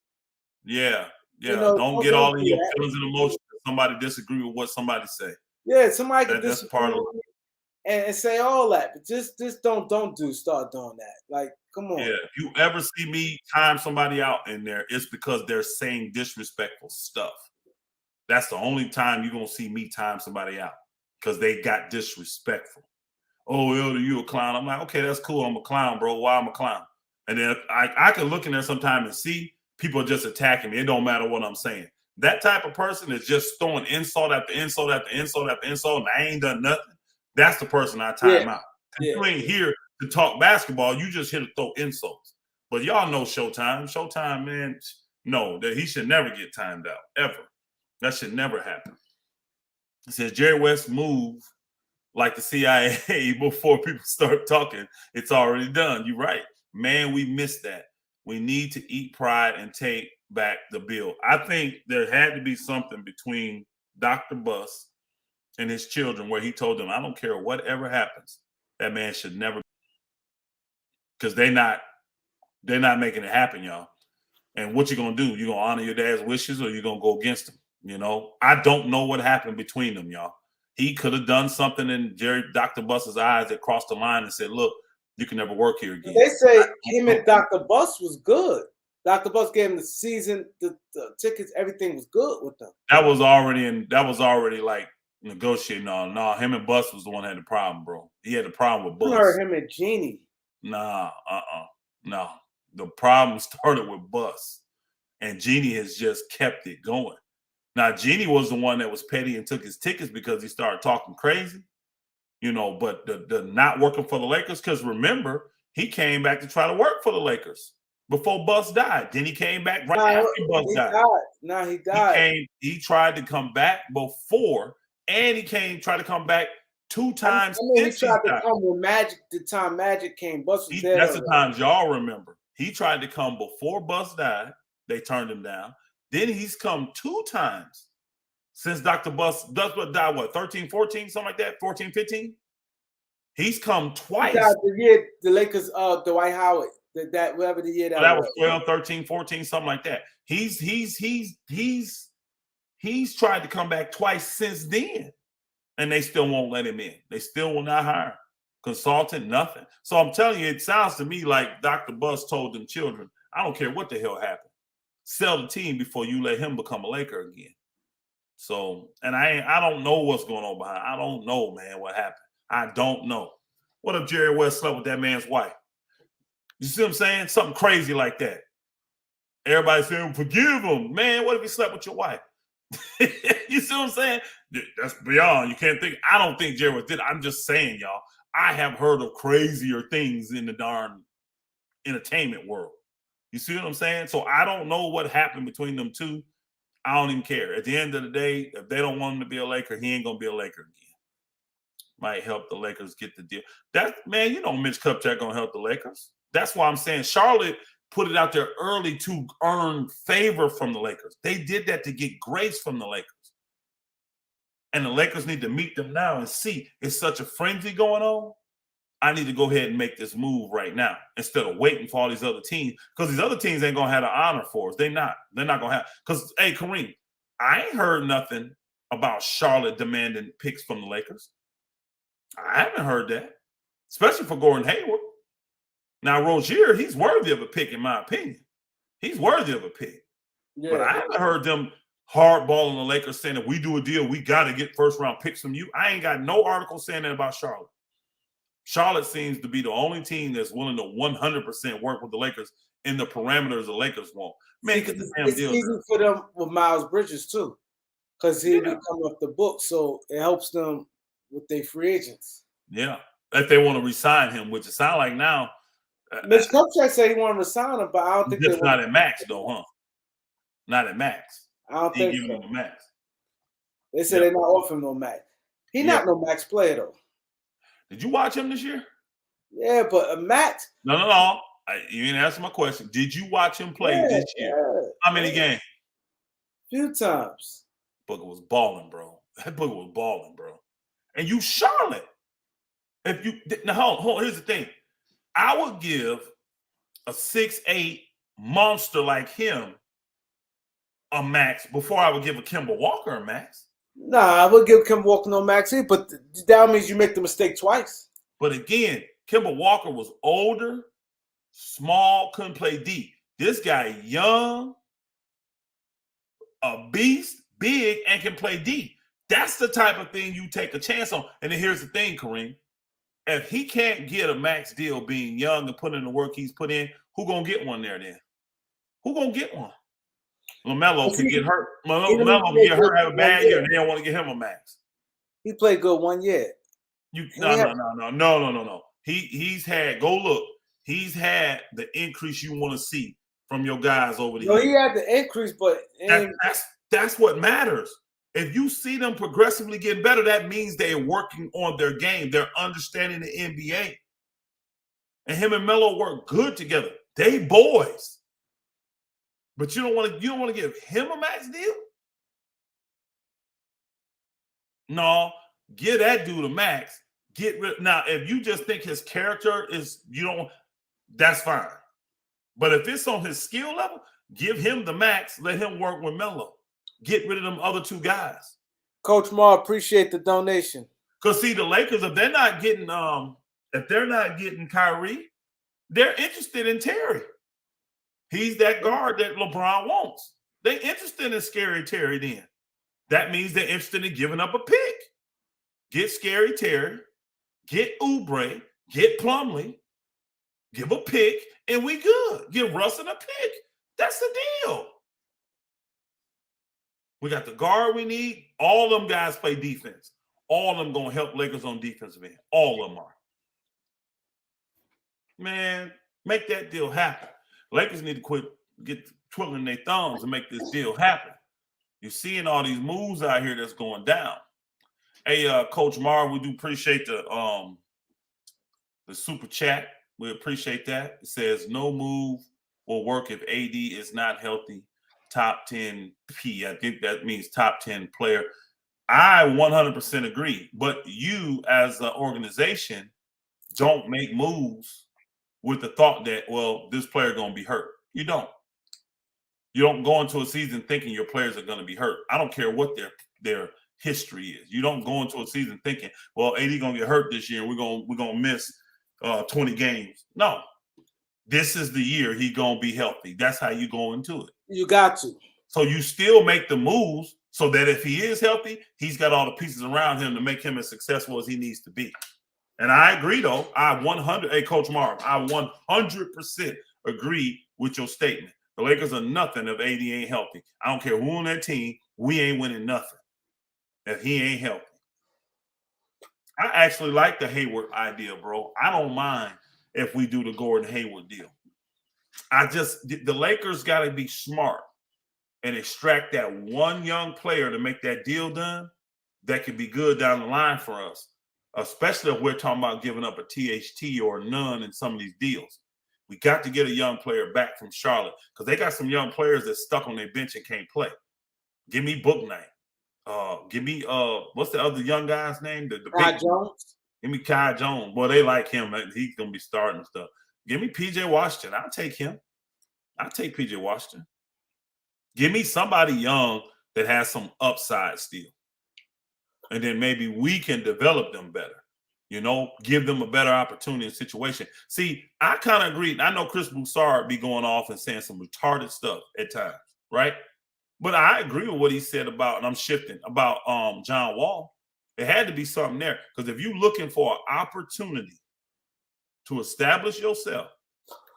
Yeah. You know, don't get all in your feelings and emotions if somebody disagree with what somebody say. Yeah, somebody can that's part of it. And say all that, but just start doing that. Like, come on. Yeah, if you ever see me time somebody out in there, it's because they're saying disrespectful stuff. That's the only time you're gonna see me time somebody out, because they got disrespectful. Oh, Elder, you a clown. I'm like, okay, that's cool. I'm a clown, bro. Why I'm a clown? And then I can look in there sometime and see people just attacking me. It don't matter what I'm saying. That type of person is just throwing insult after insult after insult after insult, and I ain't done nothing. That's the person I time out. You ain't here to talk basketball. You just here to throw insults. But y'all know Showtime. Showtime, man, no, that he should never get timed out, ever. That should never happen. It says Jerry West move like the CIA before people start talking. It's already done. You're right. Man, we missed that. We need to eat pride and take back the bill. I think there had to be something between Dr. Buss and his children where he told them, I don't care whatever happens, that man should never, because they're not making it happen, y'all. And what you gonna do? You gonna honor your dad's wishes, or you gonna go against him? You know, I don't know what happened between them, y'all. He could have done something in Dr. Buss's eyes that crossed the line and said, look, you can never work here again. They say him and Dr. Buss was good. Dr. Buss gave him the season, the tickets, everything was good with them. That was already like negotiating. No, him and Buss was the one that had the problem, bro. He had the problem with Buss. I heard him and Jeannie. No. The problem started with Buss, and Jeannie has just kept it going. Now, Jeannie was the one that was petty and took his tickets because he started talking crazy, but the not working for the Lakers, because remember, he came back to try to work for the Lakers before Bus died. Then he came back right after Bus died. Now he died. He tried to come back before, and he tried to come back 2 times. He tried to come with Magic. The time Magic came, Bus was dead. That's the times y'all remember. He tried to come before Bus died. They turned him down. Then he's come 2 times since Dr. Bus died, 13, 14, something like that, 14, 15? He's come twice. The year the Lakers, Dwight Howard, that whatever the year that was 12, 13, 14, something like that. He's tried to come back twice since then, and they still won't let him in. They still will not hire him. Consultant, nothing. So I'm telling you, it sounds to me like Dr. Bus told them children, I don't care what the hell happened. Sell the team before you let him become a Laker again. So, and I don't know what's going on behind. I don't know, man, what happened. I don't know. What if Jerry West slept with that man's wife? You see what I'm saying? Something crazy like that. Everybody saying, forgive him. Man, what if he slept with your wife? You see what I'm saying? That's beyond. You can't think. I don't think Jerry West did. I'm just saying, y'all, I have heard of crazier things in the darn entertainment world. You see what I'm saying? So I don't know what happened between them two. I don't even care. At the end of the day, if they don't want him to be a Laker, he ain't going to be a Laker again. Might help the Lakers get the deal. Mitch Kupchak going to help the Lakers. That's why I'm saying Charlotte put it out there early to earn favor from the Lakers. They did that to get grace from the Lakers. And the Lakers need to meet them now and see, it's such a frenzy going on. I need to go ahead and make this move right now instead of waiting for all these other teams, because these other teams ain't going to have the honor for us. They're not going to have. Because, hey, Kareem, I ain't heard nothing about Charlotte demanding picks from the Lakers. I haven't heard that, especially for Gordon Hayward. Now, Rozier, he's worthy of a pick, in my opinion. He's worthy of a pick. Yeah. But I haven't heard them hardballing the Lakers saying that we do a deal, we got to get first-round picks from you. I ain't got no article saying that about Charlotte. Charlotte seems to be the only team that's willing to 100% work with the Lakers in the parameters the Lakers want. Man, it's easy for them with Miles Bridges, too, because he be coming off the book, so it helps them with their free agents. Yeah, if they want to re-sign him, which it sounds like now. Mitch Kupchak said he wanted to resign him, but I don't think that's not at max, though, huh? Not at max. I don't think giving him a max. They said they're not offering no max. He's not no max player, though. Did you watch him this year? Yeah, but a max. No. You didn't answer my question. Did you watch him play this year? Yeah, how many games? Few times. Booker was balling, bro. That Booker was balling, bro. And you Charlotte. If you now hold, here's the thing. I would give a 6'8" monster like him a max before I would give a Kemba Walker a max. Nah, I would give Kemba Walker no max either, but that means you make the mistake twice. But again, Kemba Walker was older, small, couldn't play D. This guy young, a beast, big, and can play D. That's the type of thing you take a chance on. And then here's the thing, Kareem. If he can't get a max deal being young and put in the work he's put in, who gonna get one there then? Who gonna get one? LaMelo can get hurt. LaMelo can get hurt, have a bad year, and they don't want to get him a max. He played good 1 year. No. He's had, go look. He's had the increase you want to see from your guys over the years. He had the increase, but that's what matters. If you see them progressively getting better, that means they're working on their game. They're understanding the NBA. And him and Melo work good together. They boys. But you don't want to give him a max deal? No, give that dude a max. Get rid. Now, if you just think his character is, that's fine. But if it's on his skill level, give him the max. Let him work with Melo. Get rid of them other two guys. Coach Ma, appreciate the donation. Because see, the Lakers, if they're not getting Kyrie, they're interested in Terry. He's that guard that LeBron wants. They're interested in Scary Terry then. That means they're interested in giving up a pick. Get Scary Terry, get Oubre, get Plumlee, give a pick, and we good. Give Russell a pick. That's the deal. We got the guard we need. All them guys play defense. All of them going to help Lakers on defensive end. All of them are. Man, make that deal happen. Lakers need to quit twiddling their thumbs and make this deal happen. You're seeing all these moves out here that's going down. Hey, Coach Mar, we do appreciate the super chat. We appreciate that. It says no move will work if AD is not healthy. Top 10 P. I think that means top 10 player. I 100% agree. But you, as an organization, don't make moves with the thought that, well, this player going to be hurt. You don't. You don't go into a season thinking your players are going to be hurt. I don't care what their history is. You don't go into a season thinking, well, AD going to get hurt this year and we're going to miss 20 games. No. This is the year he's going to be healthy. That's how you go into it. You got to. So you still make the moves so that if he is healthy, he's got all the pieces around him to make him as successful as he needs to be. And I agree, though. Hey, Coach Marv, I 100% agree with your statement. The Lakers are nothing if AD ain't healthy. I don't care who on that team. We ain't winning nothing if he ain't healthy. I actually like the Hayward idea, bro. I don't mind if we do the Gordon Hayward deal. The Lakers got to be smart and extract that one young player to make that deal done that could be good down the line for us, especially if we're talking about giving up a THT or none in some of these deals. We got to get a young player back from Charlotte because they got some young players that's stuck on their bench and can't play. Give me Booknight. Give me what's the other young guy's name? The Kai Jones. Give me Kai Jones. Boy, they like him. He's gonna be starting and stuff. Give me PJ Washington. I'll take him. I'll take PJ Washington. Give me somebody young that has some upside still. And then maybe we can develop them better. You know, give them a better opportunity and situation. See, I kind of agree. I know Chris Broussard be going off and saying some retarded stuff at times, right? But I agree with what he said about, and I'm shifting, about John Wall. There had to be something there. Because if you're looking for an opportunity to establish yourself,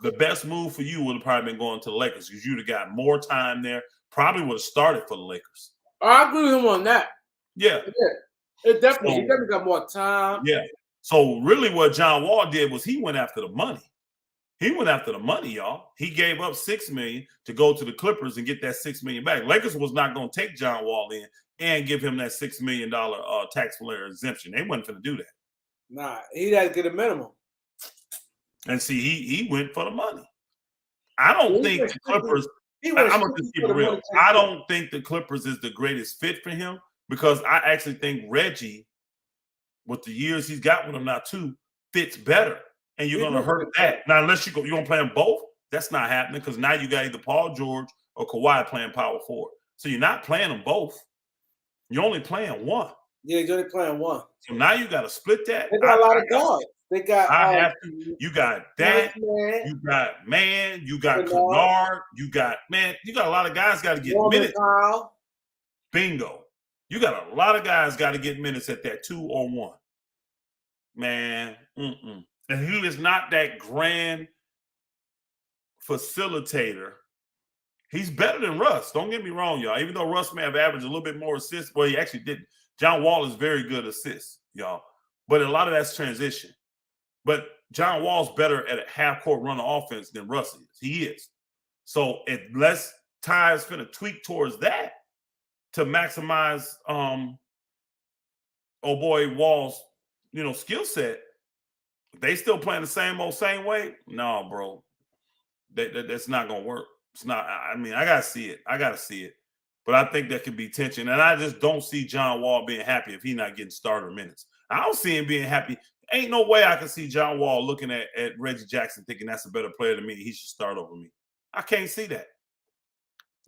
the best move for you would have probably been going to the Lakers because you'd have got more time there. Probably would have started for the Lakers. I agree with him on that. Yeah. It definitely, he definitely got more time. Yeah. So really what John Wall did was he went after the money. He went after the money, y'all. He gave up $6 million to go to the Clippers and get that $6 million back. Lakers was not going to take John Wall in and give him that $6 million taxpayer exemption. They wasn't going to do that. Nah, he had to get a minimum. And see, he went for the money. I don't think the Clippers. I'm gonna just keep it real. I don't think the Clippers is the greatest fit for him because I actually think Reggie, with the years he's got with him now too, fits better. And you're gonna hurt that. Now, unless you're gonna play them both, that's not happening because now you got either Paul George or Kawhi playing power forward. So you're not playing them both. You're only playing one. Yeah, you're only playing one. So now you got to split that. They got a lot of guards. They got. You got that. You got Man. You got Kennard. You got You got a lot of guys got to get minutes. Bingo. You got a lot of guys got to get minutes at that 2 or 1. Man, and he is not that grand facilitator. He's better than Russ. Don't get me wrong, y'all. Even though Russ may have averaged a little bit more assists, well, he actually didn't. John Wall is very good assists, y'all. But a lot of that's transition. But John Wall's better at a half-court run of offense than Russ is. He is. So unless Ty is finna tweak towards that to maximize Wall's, skill set, they still playing the same way? No, bro. That's not gonna work. It's not. I mean, I gotta see it. But I think there could be tension, and I just don't see John Wall being happy if he's not getting starter minutes. I don't see him being happy. Ain't no way I can see John Wall looking at Reggie Jackson thinking that's a better player than me. He should start over me. I can't see that.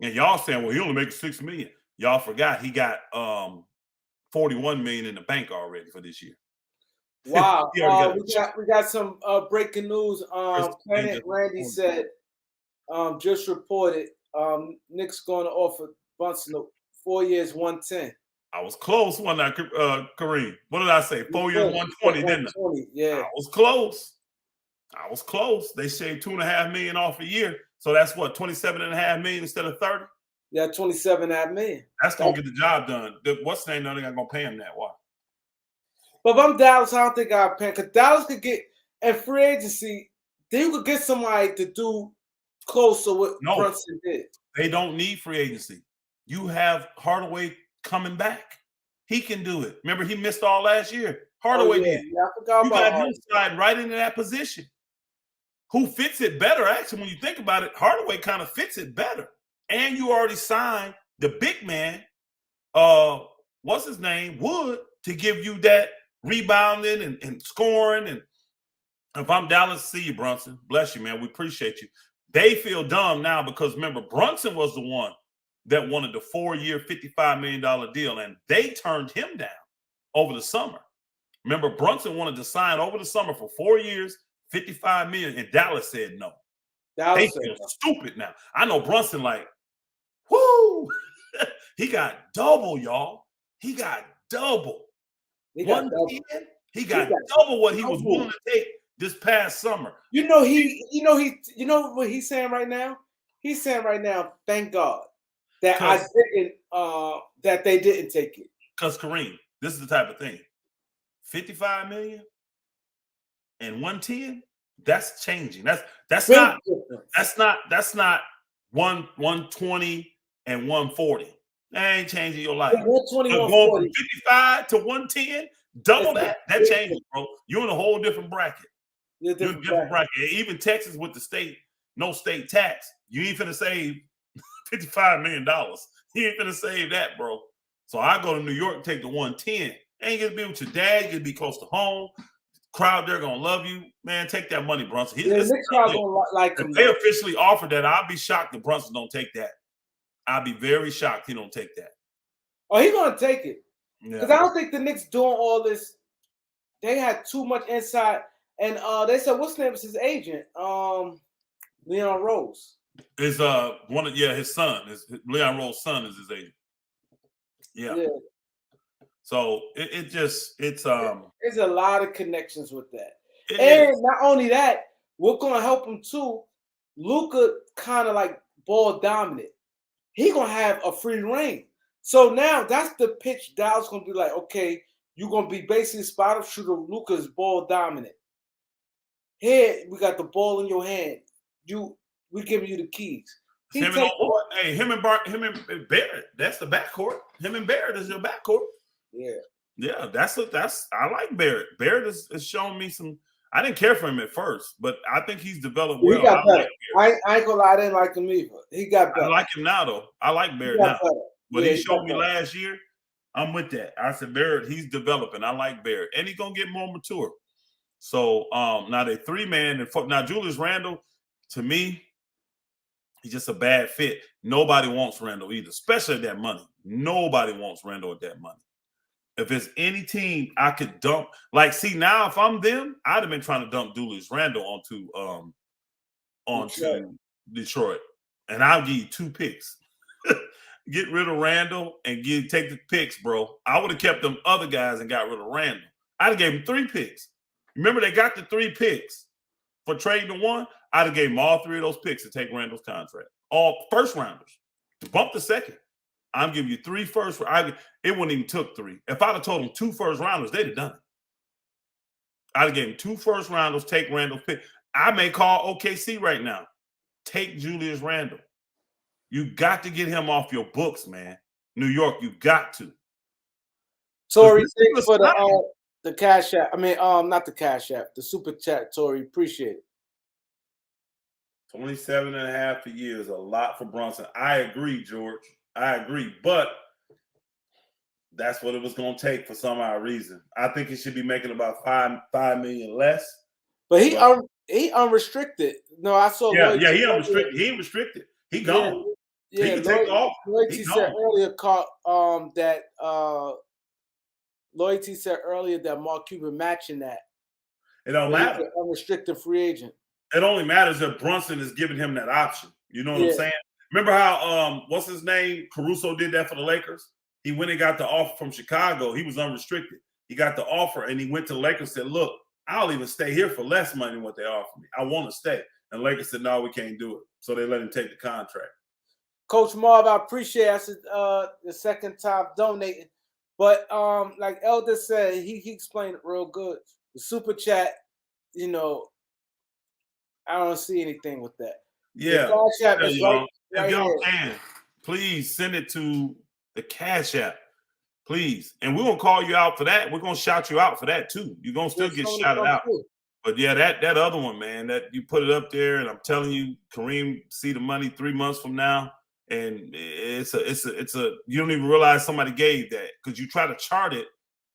And y'all saying, well, he only makes $6 million. Y'all forgot he got $41 million in the bank already for this year. Wow. we got some breaking news. Planet Randy said, just reported, Knicks going to offer Brunson 4 years, 110. I was close one night, Kareem. What did I say? 4 years, 120, didn't I? Yeah. I was close. They shaved $2.5 million off a year. So that's what, $27.5 million instead of 30? Yeah, $27.5 million. That's gonna get the job done. What's the name? No, they're not gonna pay him that. Why? But if I'm Dallas, I don't think I'll pay because Dallas could get in free agency. Then you could get somebody to do close to what No. Brunson did. They don't need free agency. You have Hardaway coming back. He can do it. Remember, he missed all last year. Hardaway did. Yeah, I forgot You about got him sliding right into that position. Who fits it better? Actually, when you think about it, Hardaway kind of fits it better. And you already signed the big man, what's his name, Wood, to give you that rebounding and scoring. And if I'm Dallas, see you, Brunson. Bless you, man. We appreciate you. They feel dumb now because, remember, Brunson was the one that wanted the 4-year, $55 million deal, and they turned him down over the summer. Remember, Brunson wanted to sign over the summer for 4 years, $55 million, and Dallas said no. They feel stupid now. I know Brunson like, whoo, he got double, y'all. He got double. He got double what he was willing to take this past summer. You know what he's saying right now? He's saying right now, thank God that I didn't that they didn't take it. Because Kareem, this is the type of thing. 55 million and 110, that's changing. That's not 120 and 140. That ain't changing your life. 120, going from 55 to 110, double that changes, bro. You're in a whole different bracket. You're in a different bracket. Even Texas with the no state tax, you ain't finna save $55 million. You ain't finna save that, bro. So I go to New York and take the 110. Ain't gonna be with your dad, you're gonna be close to home. Crowd, they're gonna love you. Man, take that money, Brunson. Knicks crowd gonna like him. If they officially offered that, I'll be shocked if Brunson don't take that. I'll be very shocked he don't take that. Oh, he's gonna take it. Because I don't think the Knicks doing all this. They had too much insight. And they said, what's the name of his agent? Leon Rose. Is his son. Leon Rose's son is his agent. Yeah. So it's there's a lot of connections with that. Not only that, we're gonna help him too. Luka kind of like ball dominant. He gonna have a free reign. So now that's the pitch. Dallas gonna be like, okay, you're gonna be basically spot up shooter. Luka's ball dominant. Here we got the ball in your hand. We giving you the keys. Him and Barrett. That's the backcourt. Him and Barrett is your backcourt. Yeah. I like Barrett. Barrett has shown me some. I didn't care for him at first, but I think he's developed well. He got better. I ain't gonna lie, I didn't like him either. He got better. I like him now though. I like Barrett now. But he showed me last year. I'm with that. I said Barrett, he's developing. I like Barrett, and he's gonna get more mature. So now they 3-man and now Julius Randle, to me, he's just a bad fit. Nobody wants Randle either, especially at that money. Nobody wants Randle at that money. If it's any team I could dump, now if I'm them, I'd have been trying to dump Julius Randle onto Detroit, and I'll give you 2 picks. Get rid of Randle and take the picks, bro. I would have kept them other guys and got rid of Randle. I'd have gave them 3 picks. Remember, they got the 3 picks for trading the 1. I'd have gave them all 3 of those picks to take Randle's contract. All first rounders. To bump the second. I'm giving you 3 first. It wouldn't even took 3. If I'd have told them 2 first rounders, they'd have done it. I'd have gave them 2 first rounders, take Randle's pick. I may call OKC right now. Take Julius Randle. You got to get him off your books, man. New York, you got to. Tori, thanks for the cash app. I mean, not the cash app, the super chat, Tori. Appreciate it. 27.5 a year is a lot for Brunson. I agree, George. I agree. But that's what it was going to take for some odd reason. I think he should be making about $5 million less. But he unrestricted. No, I saw. Yeah, he unrestricted. He ain't restricted. He gone. Yeah, he can take off. Loyalty said earlier that Mark Cuban matching that. It don't matter. Unrestricted free agent. It only matters if Brunson is giving him that option. You know what I'm saying? Remember how what's his name? Caruso did that for the Lakers. He went and got the offer from Chicago. He was unrestricted. He got the offer and he went to the Lakers and said, look, I'll even stay here for less money than what they offer me. I want to stay. And the Lakers said, no, we can't do it. So they let him take the contract. Coach Marv, I appreciate the second time donating. But like Elder said, he explained it real good. The super chat, you know, I don't see anything with that. Yeah. The Cash App is right if y'all here. can, please send it to the Cash App. Please. And we're gonna call you out for that. We're gonna shout you out for that too. You're gonna still get shouted out. But yeah, that other one, man, that you put it up there, and I'm telling you, Kareem see the money 3 months from now, and it's a you don't even realize somebody gave that because you try to chart it,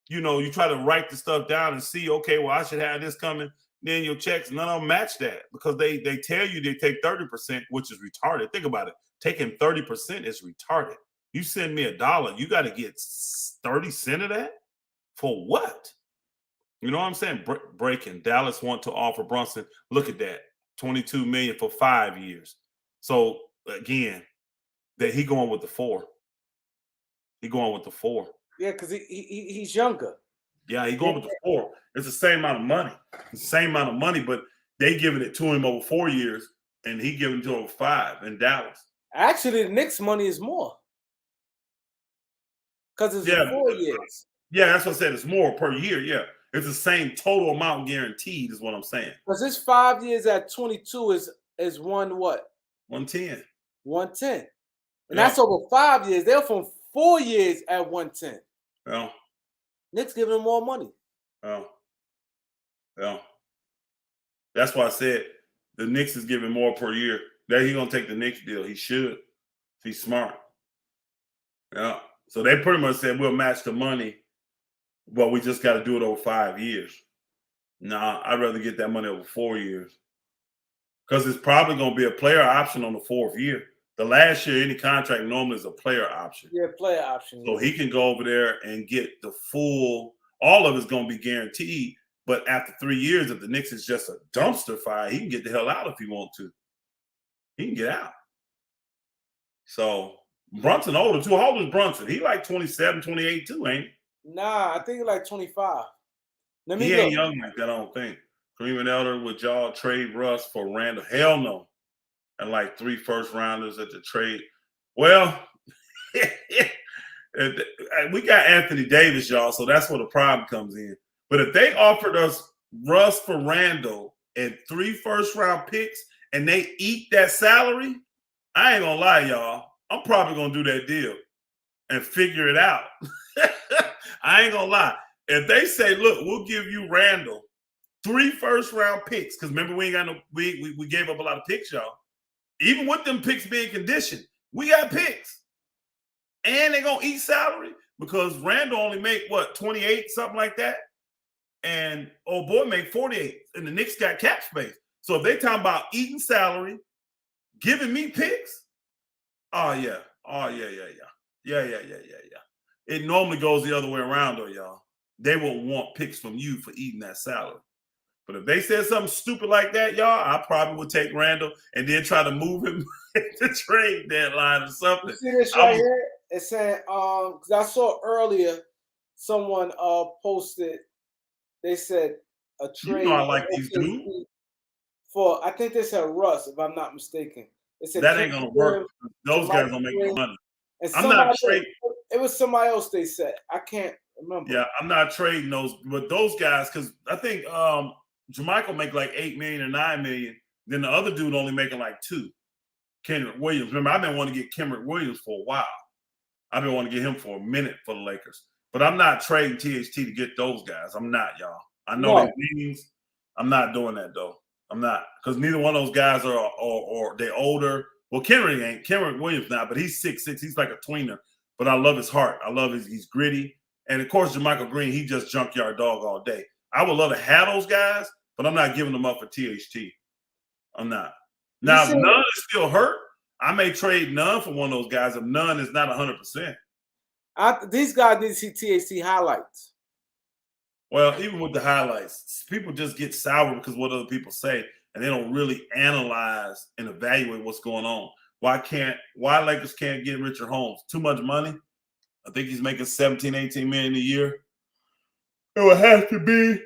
you try to write the stuff down and see, okay, well, I should have this coming. Then your checks, none of them match that because they tell you they take 30%, which is retarded. Think about it. Taking 30% is retarded. You send me $1, you got to get 30 cents of that for what? You know what I'm saying? Breaking. Dallas want to offer Brunson. Look at that. $22 million for 5 years. So again, that he going with the 4. He going with the 4. Yeah, because he's younger. Yeah, he going with the 4. It's the same amount of money. It's the same amount of money, but they giving it to him over 4 years, and he giving it to him over 5 in Dallas. Actually, the Knicks' money is more. Because it's 4 years. Yeah, that's what I said. It's more per year. Yeah. It's the same total amount guaranteed, is what I'm saying. Because this 5 years at 22 is one what? 110. 110. And that's over 5 years. They're from 4 years at 110. Yeah. Knicks giving them more money. Yeah. That's why I said the Knicks is giving more per year. That he's gonna take the Knicks deal. He should. If he's smart. Yeah. So they pretty much said we'll match the money, but we just got to do it over 5 years. Nah, I'd rather get that money over 4 years. Because it's probably going to be a player option on the 4th year. The last year, any contract normally is a player option. Yeah, player option. So he can go over there and get the full, all of it's going to be guaranteed. But after 3 years, if the Knicks is just a dumpster fire, he can get the hell out if he wants to. He can get out. So Brunson older too. How old is Brunson? He like 27, 28 too, ain't he? Nah, I think he's like 25. He ain't young like that, I don't think. Kareem and Elder, would y'all trade Russ for Randle? Hell no. And like 3 first-rounders at the trade. Well, we got Anthony Davis, y'all, so that's where the problem comes in. But if they offered us Russ for Randle and 3 first-round picks and they eat that salary, I ain't gonna lie, y'all. I'm probably gonna do that deal and figure it out. I ain't gonna lie. If they say, look, we'll give you Randle 3 first-round picks, because remember we ain't got no we gave up a lot of picks, y'all. Even with them picks being conditioned, we got picks. And they're gonna eat salary because Randle only make what, 28, something like that. And old boy made 48, and the Knicks got cap space. So if they talking about eating salary, giving me picks, oh yeah. It normally goes the other way around though, y'all. They will want picks from you for eating that salary. But if they said something stupid like that, y'all, I probably would take Randle and then try to move him to trade deadline or something. You see this right here? It said, because I saw earlier someone posted, they said a trade. You know I like these dudes. For, I think they said Russ, if I'm not mistaken. They said that ain't gonna work. Those guys don't make no money. I'm not trading. It was somebody else they said. I can't remember. Yeah, I'm not trading those, but those guys, because I think Jermichael make like $8 million or $9 million. Then the other dude only making like $2 million. Kenrich Williams. Remember, I've been wanting to get Kenrich Williams for a while. I've been wanting to get him for a minute for the Lakers. But I'm not trading THT to get those guys. I'm not, y'all. I know their names. I'm not doing that though. I'm not, because neither one of those guys are or they're older. Well, Kenrich ain't. Kenrich Williams now, but he's 6'6". He's like a tweener. But I love his heart. I love he's gritty. And of course, Jermichael Green, he just junkyard dog all day. I would love to have those guys, but I'm not giving them up for THT. I'm not. Now, if none is still hurt, I may trade none for one of those guys if none is not 100%. These guys need to see THT highlights. Well, even with the highlights, people just get sour because what other people say, and they don't really analyze and evaluate what's going on. Why Lakers can't get Richard Holmes? Too much money. I think he's making 17, 18 million a year. It would have to be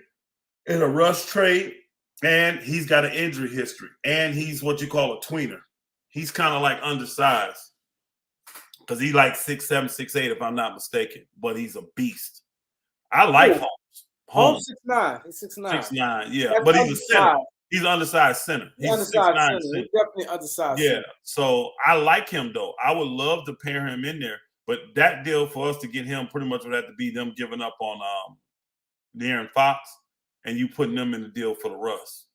in a rush trade, and he's got an injury history, and he's what you call a tweener. He's kind of like undersized. because he like 6'7", 6'8", if I'm not mistaken. But he's a beast. I like Holmes. Holmes 6'9". He's 6'9". 6'9", yeah. That's But he's a center. undersized. He's an undersized center. He's Undersized 6'9" center. center. He's definitely undersized Yeah. center. So I like him though. I would love to pair him in there. But that deal for us to get him pretty much would have to be them giving up on De'Aaron Fox and you putting them in the deal for the Russ.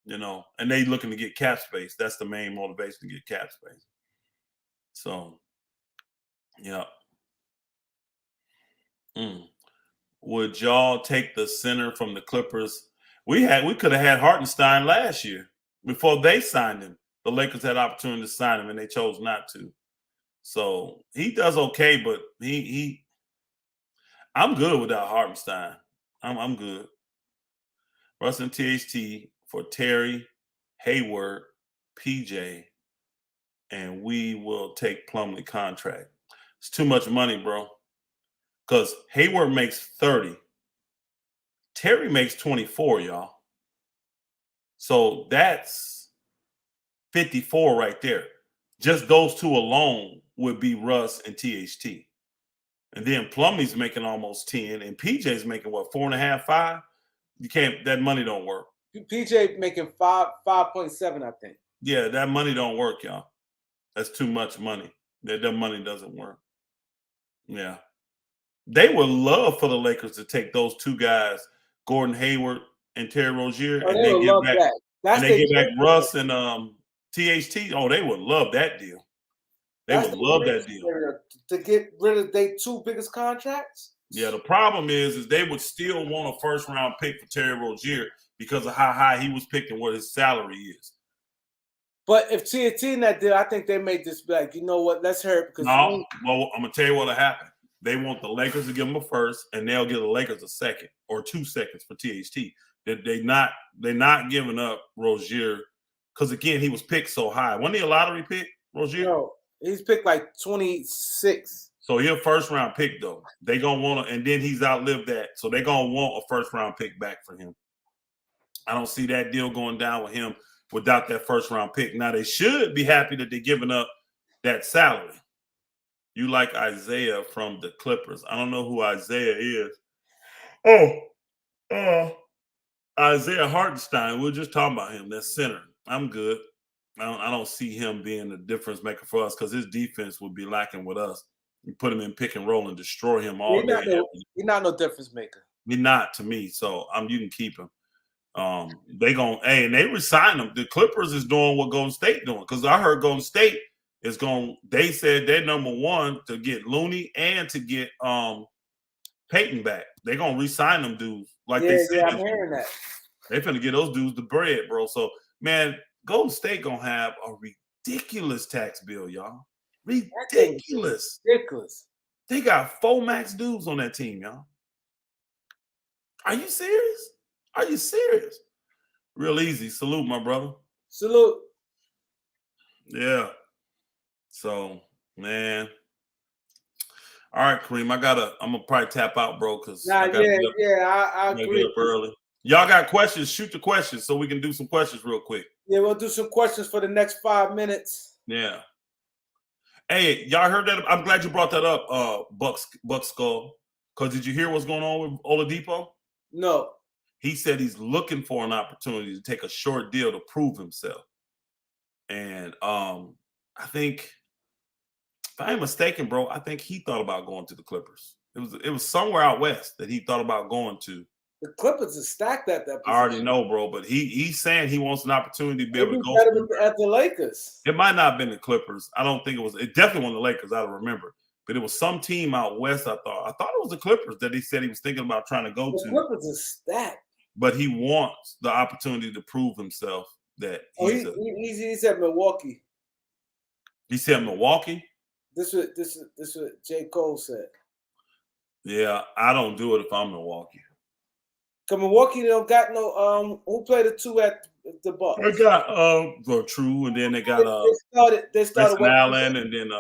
You know, and they looking to get cap space. That's the main motivation, to get cap space. So, yeah. Would y'all take the center from the Clippers? We could have had Hartenstein last year before they signed him. The Lakers had opportunity to sign him and they chose not to. So he does okay, but I'm good without Hartenstein. I'm good. Russ and THT for Terry, Hayward, PJ, and we will take Plumlee contract. It's too much money, bro. Because Hayward makes 30. Terry makes 24, y'all. So that's 54 right there. Just those two alone would be Russ and THT. And then Plumlee's making almost 10, and PJ's making what, 4.5, 5? You can't, that money don't work. PJ making 5.7, I think. Yeah, that money don't work, y'all. That's too much money. That money doesn't work. Yeah. They would love for the Lakers to take those two guys, Gordon Hayward and Terry Rozier, and they get back Russ and THT. Oh, they would love that deal. They would love that deal. To get rid of their two biggest contracts? Yeah, the problem is they would still want a first-round pick for Terry Rozier because of how high he was picked and what his salary is. But if TNT in that deal, I think they made this back. You know what? Let's hear it. Because well, I'm going to tell you what'll happen. They want the Lakers to give them a first, and they'll give the Lakers a second or 2 seconds for THT. They're not giving up Rozier because, again, he was picked so high. Wasn't he a lottery pick, Rozier? No, he's picked like 26. So he's a first-round pick, though. They're going to want to – and then he's outlived that. So they're going to want a first-round pick back for him. I don't see that deal going down with him without that first-round pick. Now, they should be happy that they're giving up that salary. You like Isaiah from the Clippers. I don't know who Isaiah is. Isaiah Hartenstein. We were just talking about him. That's center. I'm good. I don't see him being the difference maker for us because his defense would be lacking with us. You put him in pick and roll and destroy him all day. He's not no difference maker. He's not to me. So you can keep him. And they resign him. The Clippers is doing what Golden State doing because I heard Golden State is going. They said they're number one to get Looney and to get Peyton back. They're gonna resign them dudes like they said. Yeah, I'm hearing that. They're finna get those dudes the bread, bro. So man, Golden State gonna have a ridiculous tax bill, y'all. Ridiculous. They got 4 max dudes on that team, y'all. Are you serious? Are you serious? Real easy. Salute, my brother. Salute. Yeah. So, man. All right, Kareem. I'm gonna probably tap out, bro, because I agree. Get up early. Y'all got questions? Shoot the questions so we can do some questions real quick. Yeah, we'll do some questions for the next 5 minutes. Yeah. Hey, y'all heard that? I'm glad you brought that up, Buck Skull. Because did you hear what's going on with Oladipo? No. He said he's looking for an opportunity to take a short deal to prove himself. And I think, if I ain't mistaken, bro, I think he thought about going to the Clippers. It was somewhere out west that he thought about going to. The Clippers are stacked at that position. I already know, bro, but he's saying he wants an opportunity to be able to go at the Lakers. It might not have been the Clippers. I don't think it was. It definitely wasn't the Lakers. I don't remember. But it was some team out west, I thought. I thought it was the Clippers that he said he was thinking about trying to go to. The Clippers are stacked. But he wants the opportunity to prove himself that he said Milwaukee. He said Milwaukee? This is what J. Cole said. Yeah, I don't do it if I'm Milwaukee. Because Milwaukee don't got no who played the 2 at the Bucks? They got True, and then they got they started Allen, and then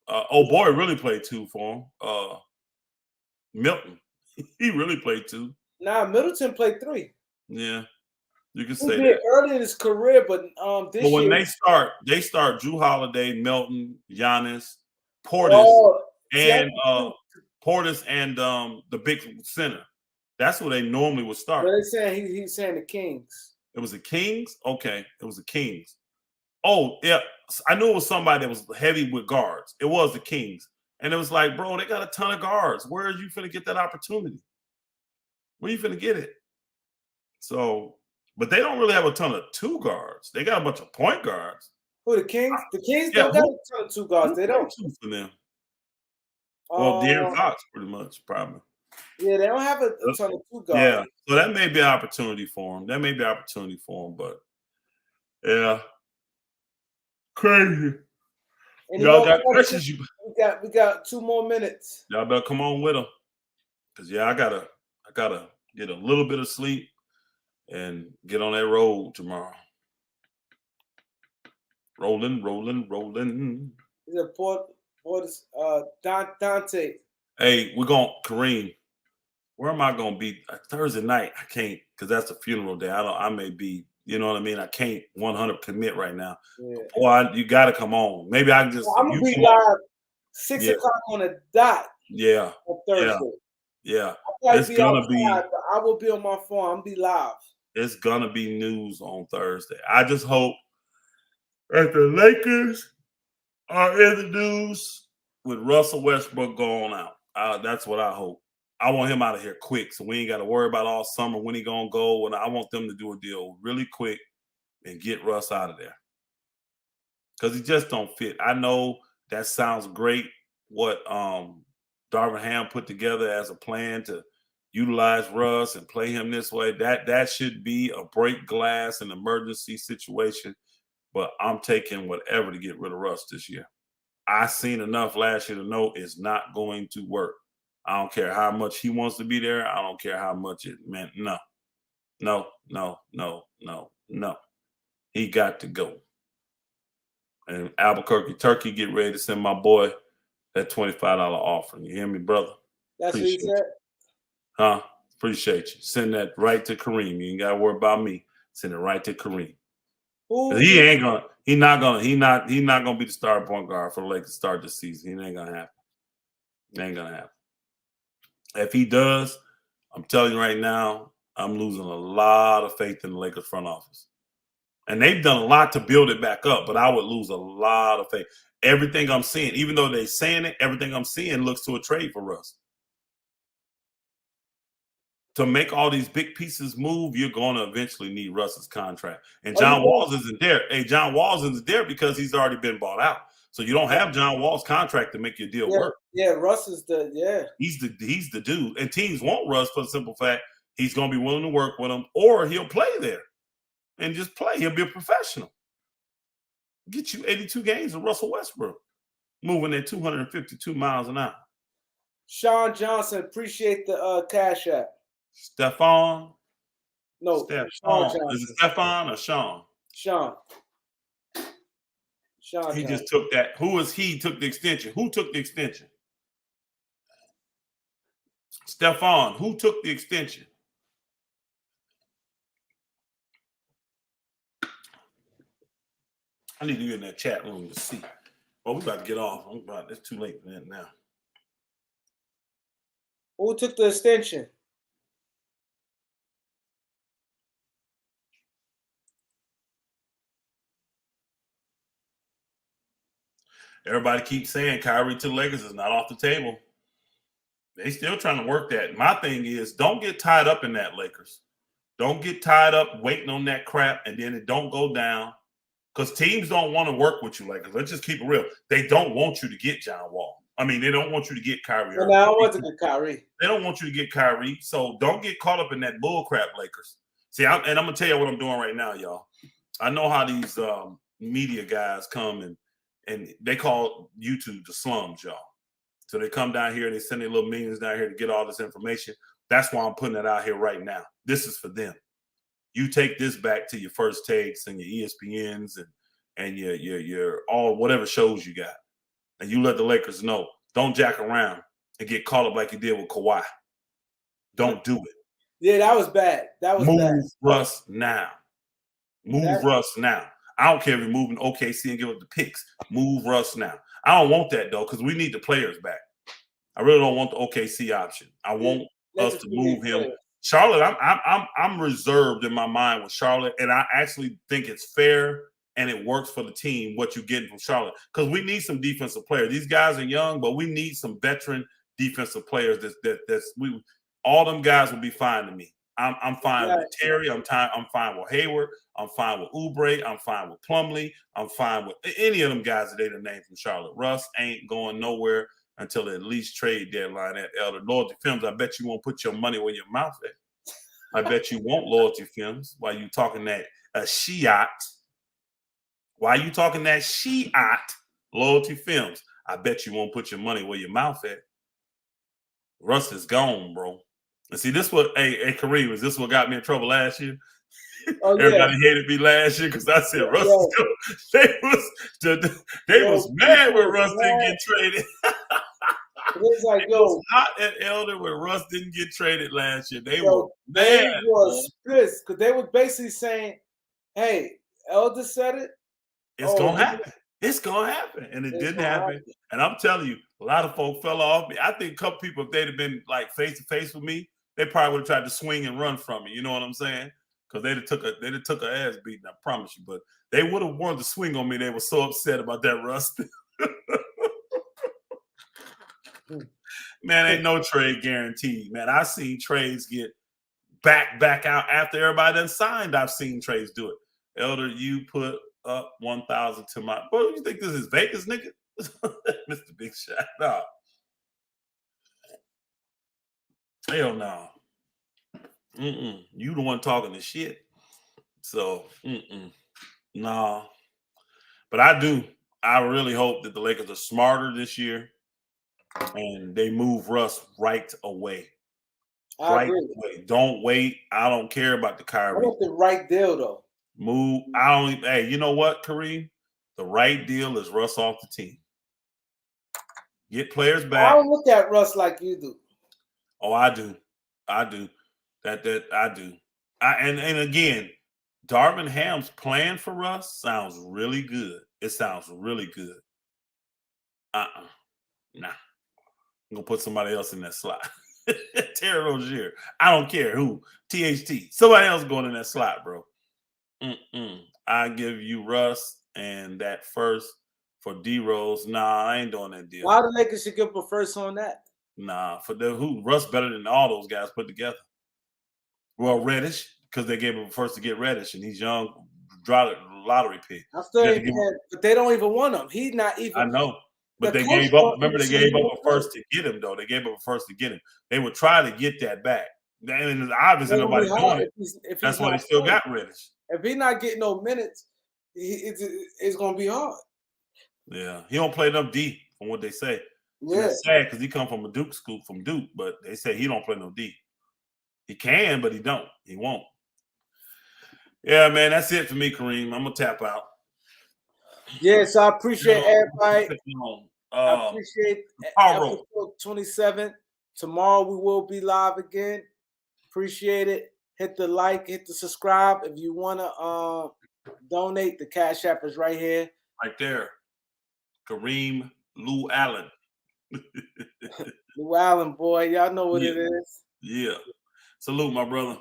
Boy really played 2 for him. Milton. He really played 2. Nah, Middleton played 3. Yeah. You can He say did that early in his career, but when they start Drew Holiday, Milton, Giannis, Portis and Portis and the big center. That's where they normally would start. But they're saying he's saying the Kings. It was the Kings? Okay, it was the Kings. Oh, yeah. I knew it was somebody that was heavy with guards. It was the Kings. And it was like, bro, they got a ton of guards. Where are you finna get that opportunity? Where you finna get it? So, but they don't really have a ton of two guards. They got a bunch of point guards. Who, the Kings? The Kings don't got a ton of two guards. They don't. Two for them. Well, De'Aaron Fox, pretty much, probably. Yeah, they don't have a ton of two guards. Yeah, so that may be an opportunity for them. But yeah, crazy. Y'all got questions? We got 2 more minutes. Y'all better come on with them, cause I gotta get a little bit of sleep and get on that road tomorrow. Rolling. Is it Dante? Hey, we're going Kareem. Where am I gonna be Thursday night? I can't, because that's a funeral day. I may be, you know what I mean? I can't 100 commit right now. Yeah. Boy, you gotta come on. Maybe I can just I'm gonna be live 6 o'clock on the dot. Yeah. On Thursday. Yeah. It's gonna be I will be on my phone. I'm gonna be live. It's gonna be news on Thursday. I just hope that the Lakers are in the news with Russell Westbrook going out. That's what I hope. I want him out of here quick, so we ain't got to worry about all summer when he gonna go. And I want them to do a deal really quick and get Russ out of there, because he just don't fit. I know that sounds great, what Darvin Ham put together as a plan to utilize Russ and play him this way. That should be a break glass, an emergency situation. But I'm taking whatever to get rid of Russ this year. I seen enough last year to know it's not going to work. I don't care how much he wants to be there. I don't care how much it meant. No. He got to go. And Albuquerque Turkey, get ready to send my boy that $25 offering. You hear me, brother? That's what he said? Huh? Appreciate you. Send that right to Kareem. You ain't got to worry about me. Send it right to Kareem. He's not gonna be the starting point guard for the Lakers to start this season. It ain't gonna happen. If he does, I'm telling you right now, I'm losing a lot of faith in the Lakers front office. And they've done a lot to build it back up, but I would lose a lot of faith. Everything I'm seeing, even though they're saying it, everything I'm seeing looks to a trade for Russ. To make all these big pieces move, you're going to eventually need Russ's contract. And John Walls isn't there. Hey, John Walls isn't there because he's already been bought out. So you don't have John Wall's contract to make your deal work. Yeah, Russ is He's the dude. And teams want Russ for the simple fact he's going to be willing to work with them, or he'll play there and just play. He'll be a professional. Get you 82 games of Russell Westbrook moving at 252 miles an hour. Sean Johnson, appreciate the Cash App. Stephon? No, Sean. Is it Stephon or Sean? Sean. He just took that. Who is he? Took the extension. Who took the extension? Stephon. Who took the extension? I need to get in that chat room to see. Oh, we about to get off. It's too late for that now. Who took the extension? Everybody keeps saying Kyrie to the Lakers is not off the table. They still trying to work that. My thing is, don't get tied up in that, Lakers. Don't get tied up waiting on that crap, and then it don't go down. Because teams don't want to work with you, Lakers. Let's just keep it real. They don't want you to get John Wall. I mean, they don't want you to get Kyrie Irving. No, I don't want to get Kyrie. They don't want you to get Kyrie. So don't get caught up in that bull crap, Lakers. See, I'm going to tell you what I'm doing right now, y'all. I know how these media guys come and they call YouTube the slums, y'all. So they come down here and they send their little minions down here to get all this information. That's why I'm putting it out here right now. This is for them. You take this back to your First Takes and your ESPNs and your all whatever shows you got. And you let the Lakers know. Don't jack around and get caught up like you did with Kawhi. Don't do it. Yeah, that was bad. That was Move bad. Russ now. Move Russ now. I don't care if you're moving OKC and give up the picks. Move Russ now. I don't want that though, because we need the players back. I really don't want the OKC option. I want us to move him. Charlotte, I'm reserved in my mind with Charlotte, and I actually think it's fair and it works for the team what you're getting from Charlotte, because we need some defensive players. These guys are young, but we need some veteran defensive players. All them guys will be fine to me. I'm fine with Terry. I'm fine with Hayward. I'm fine with Oubre. I'm fine with Plumlee. I'm fine with any of them guys that they done named from Charlotte. Russ ain't going nowhere until at least trade deadline at Elder. Loyalty Films, I bet you won't put your money where your mouth is. I bet you won't, Loyalty Films, while you talking that Shiat. Why you talking that Shiat, Loyalty Films? I bet you won't put your money where your mouth at. Russ is gone, bro. And see, this what, hey, Kareem, is this what got me in trouble last year? Oh, everybody hated me last year because I said Russ. They was mad when Russ didn't get traded. It was like, it was hot at Elder when Russ didn't get traded last year. They were mad. They was pissed because they were basically saying, "Hey, Elder said it. It's gonna happen. It's gonna happen," and it didn't happen. And I'm telling you, a lot of folk fell off me. I think a couple people, if they'd have been like face to face with me, they probably would have tried to swing and run from me. You know what I'm saying? Because they'd have took an ass beating, I promise you. But they would have wanted to swing on me. They were so upset about that Russ. Man, ain't no trade guaranteed. Man, I've seen trades get back out after everybody done signed. I've seen trades do it. Elder, you put up 1,000 to my. What do you think this is, Vegas, nigga? Mr. Big Shot. No. Hell no. You the one talking the shit. So, no. But I really hope that the Lakers are smarter this year and they move Russ right away. Right away. Don't wait. I don't care about the Kyrie. I want the right deal, though. Move. Hey, you know what, Kareem? The right deal is Russ off the team. Get players back. I don't look at Russ like you do. Oh, I do. That I do. And again, Darvin Ham's plan for Russ sounds really good. It sounds really good. Nah. I'm gonna put somebody else in that slot. Terry Rozier. I don't care who. THT. Somebody else going in that slot, bro. I give you Russ and that first for D-Rose. Nah, I ain't doing that deal. Why the Lakers should give up a first on that? Nah, for who? Russ better than all those guys put together. Well, Reddish, because they gave him first to get Reddish, and he's young, lottery pick. But they don't even want him. He's not even. I know. But they gave up. Remember, they gave up a first to get him, though. They gave up a first to get him. They would try to get that back. And obviously nobody doing it. That's why they still got Reddish. If he's not getting no minutes, it's going to be hard. Yeah. He don't play enough D from what they say. Yeah. It's sad because he come from a Duke school, from Duke, but they say he don't play no D. He can, but he don't. He won't. Yeah, man, that's it for me, Kareem. I'm going to tap out. Yes, I appreciate everybody. I appreciate episode 27. Tomorrow we will be live again. Appreciate it. Hit the like, hit the subscribe. If you want to donate, the Cash App is right here. Right there. Kareem Lou Allen. Lou Allen, boy. Y'all know what it is. Yeah. Salute, my brother.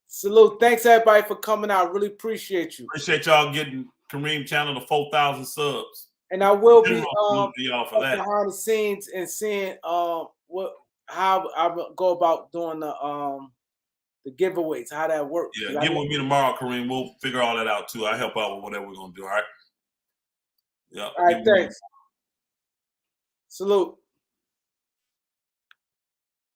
Salute. Thanks, everybody, for coming out. Really appreciate you. Appreciate y'all getting Kareem channel to 4,000 subs. And I will be y'all for that. behind the scenes and seeing how I go about doing the giveaways, how that works. Yeah, get with me tomorrow, Kareem. We'll figure all that out too. I help out with whatever we're gonna do. All right. Yeah. All right. Thanks. Salute.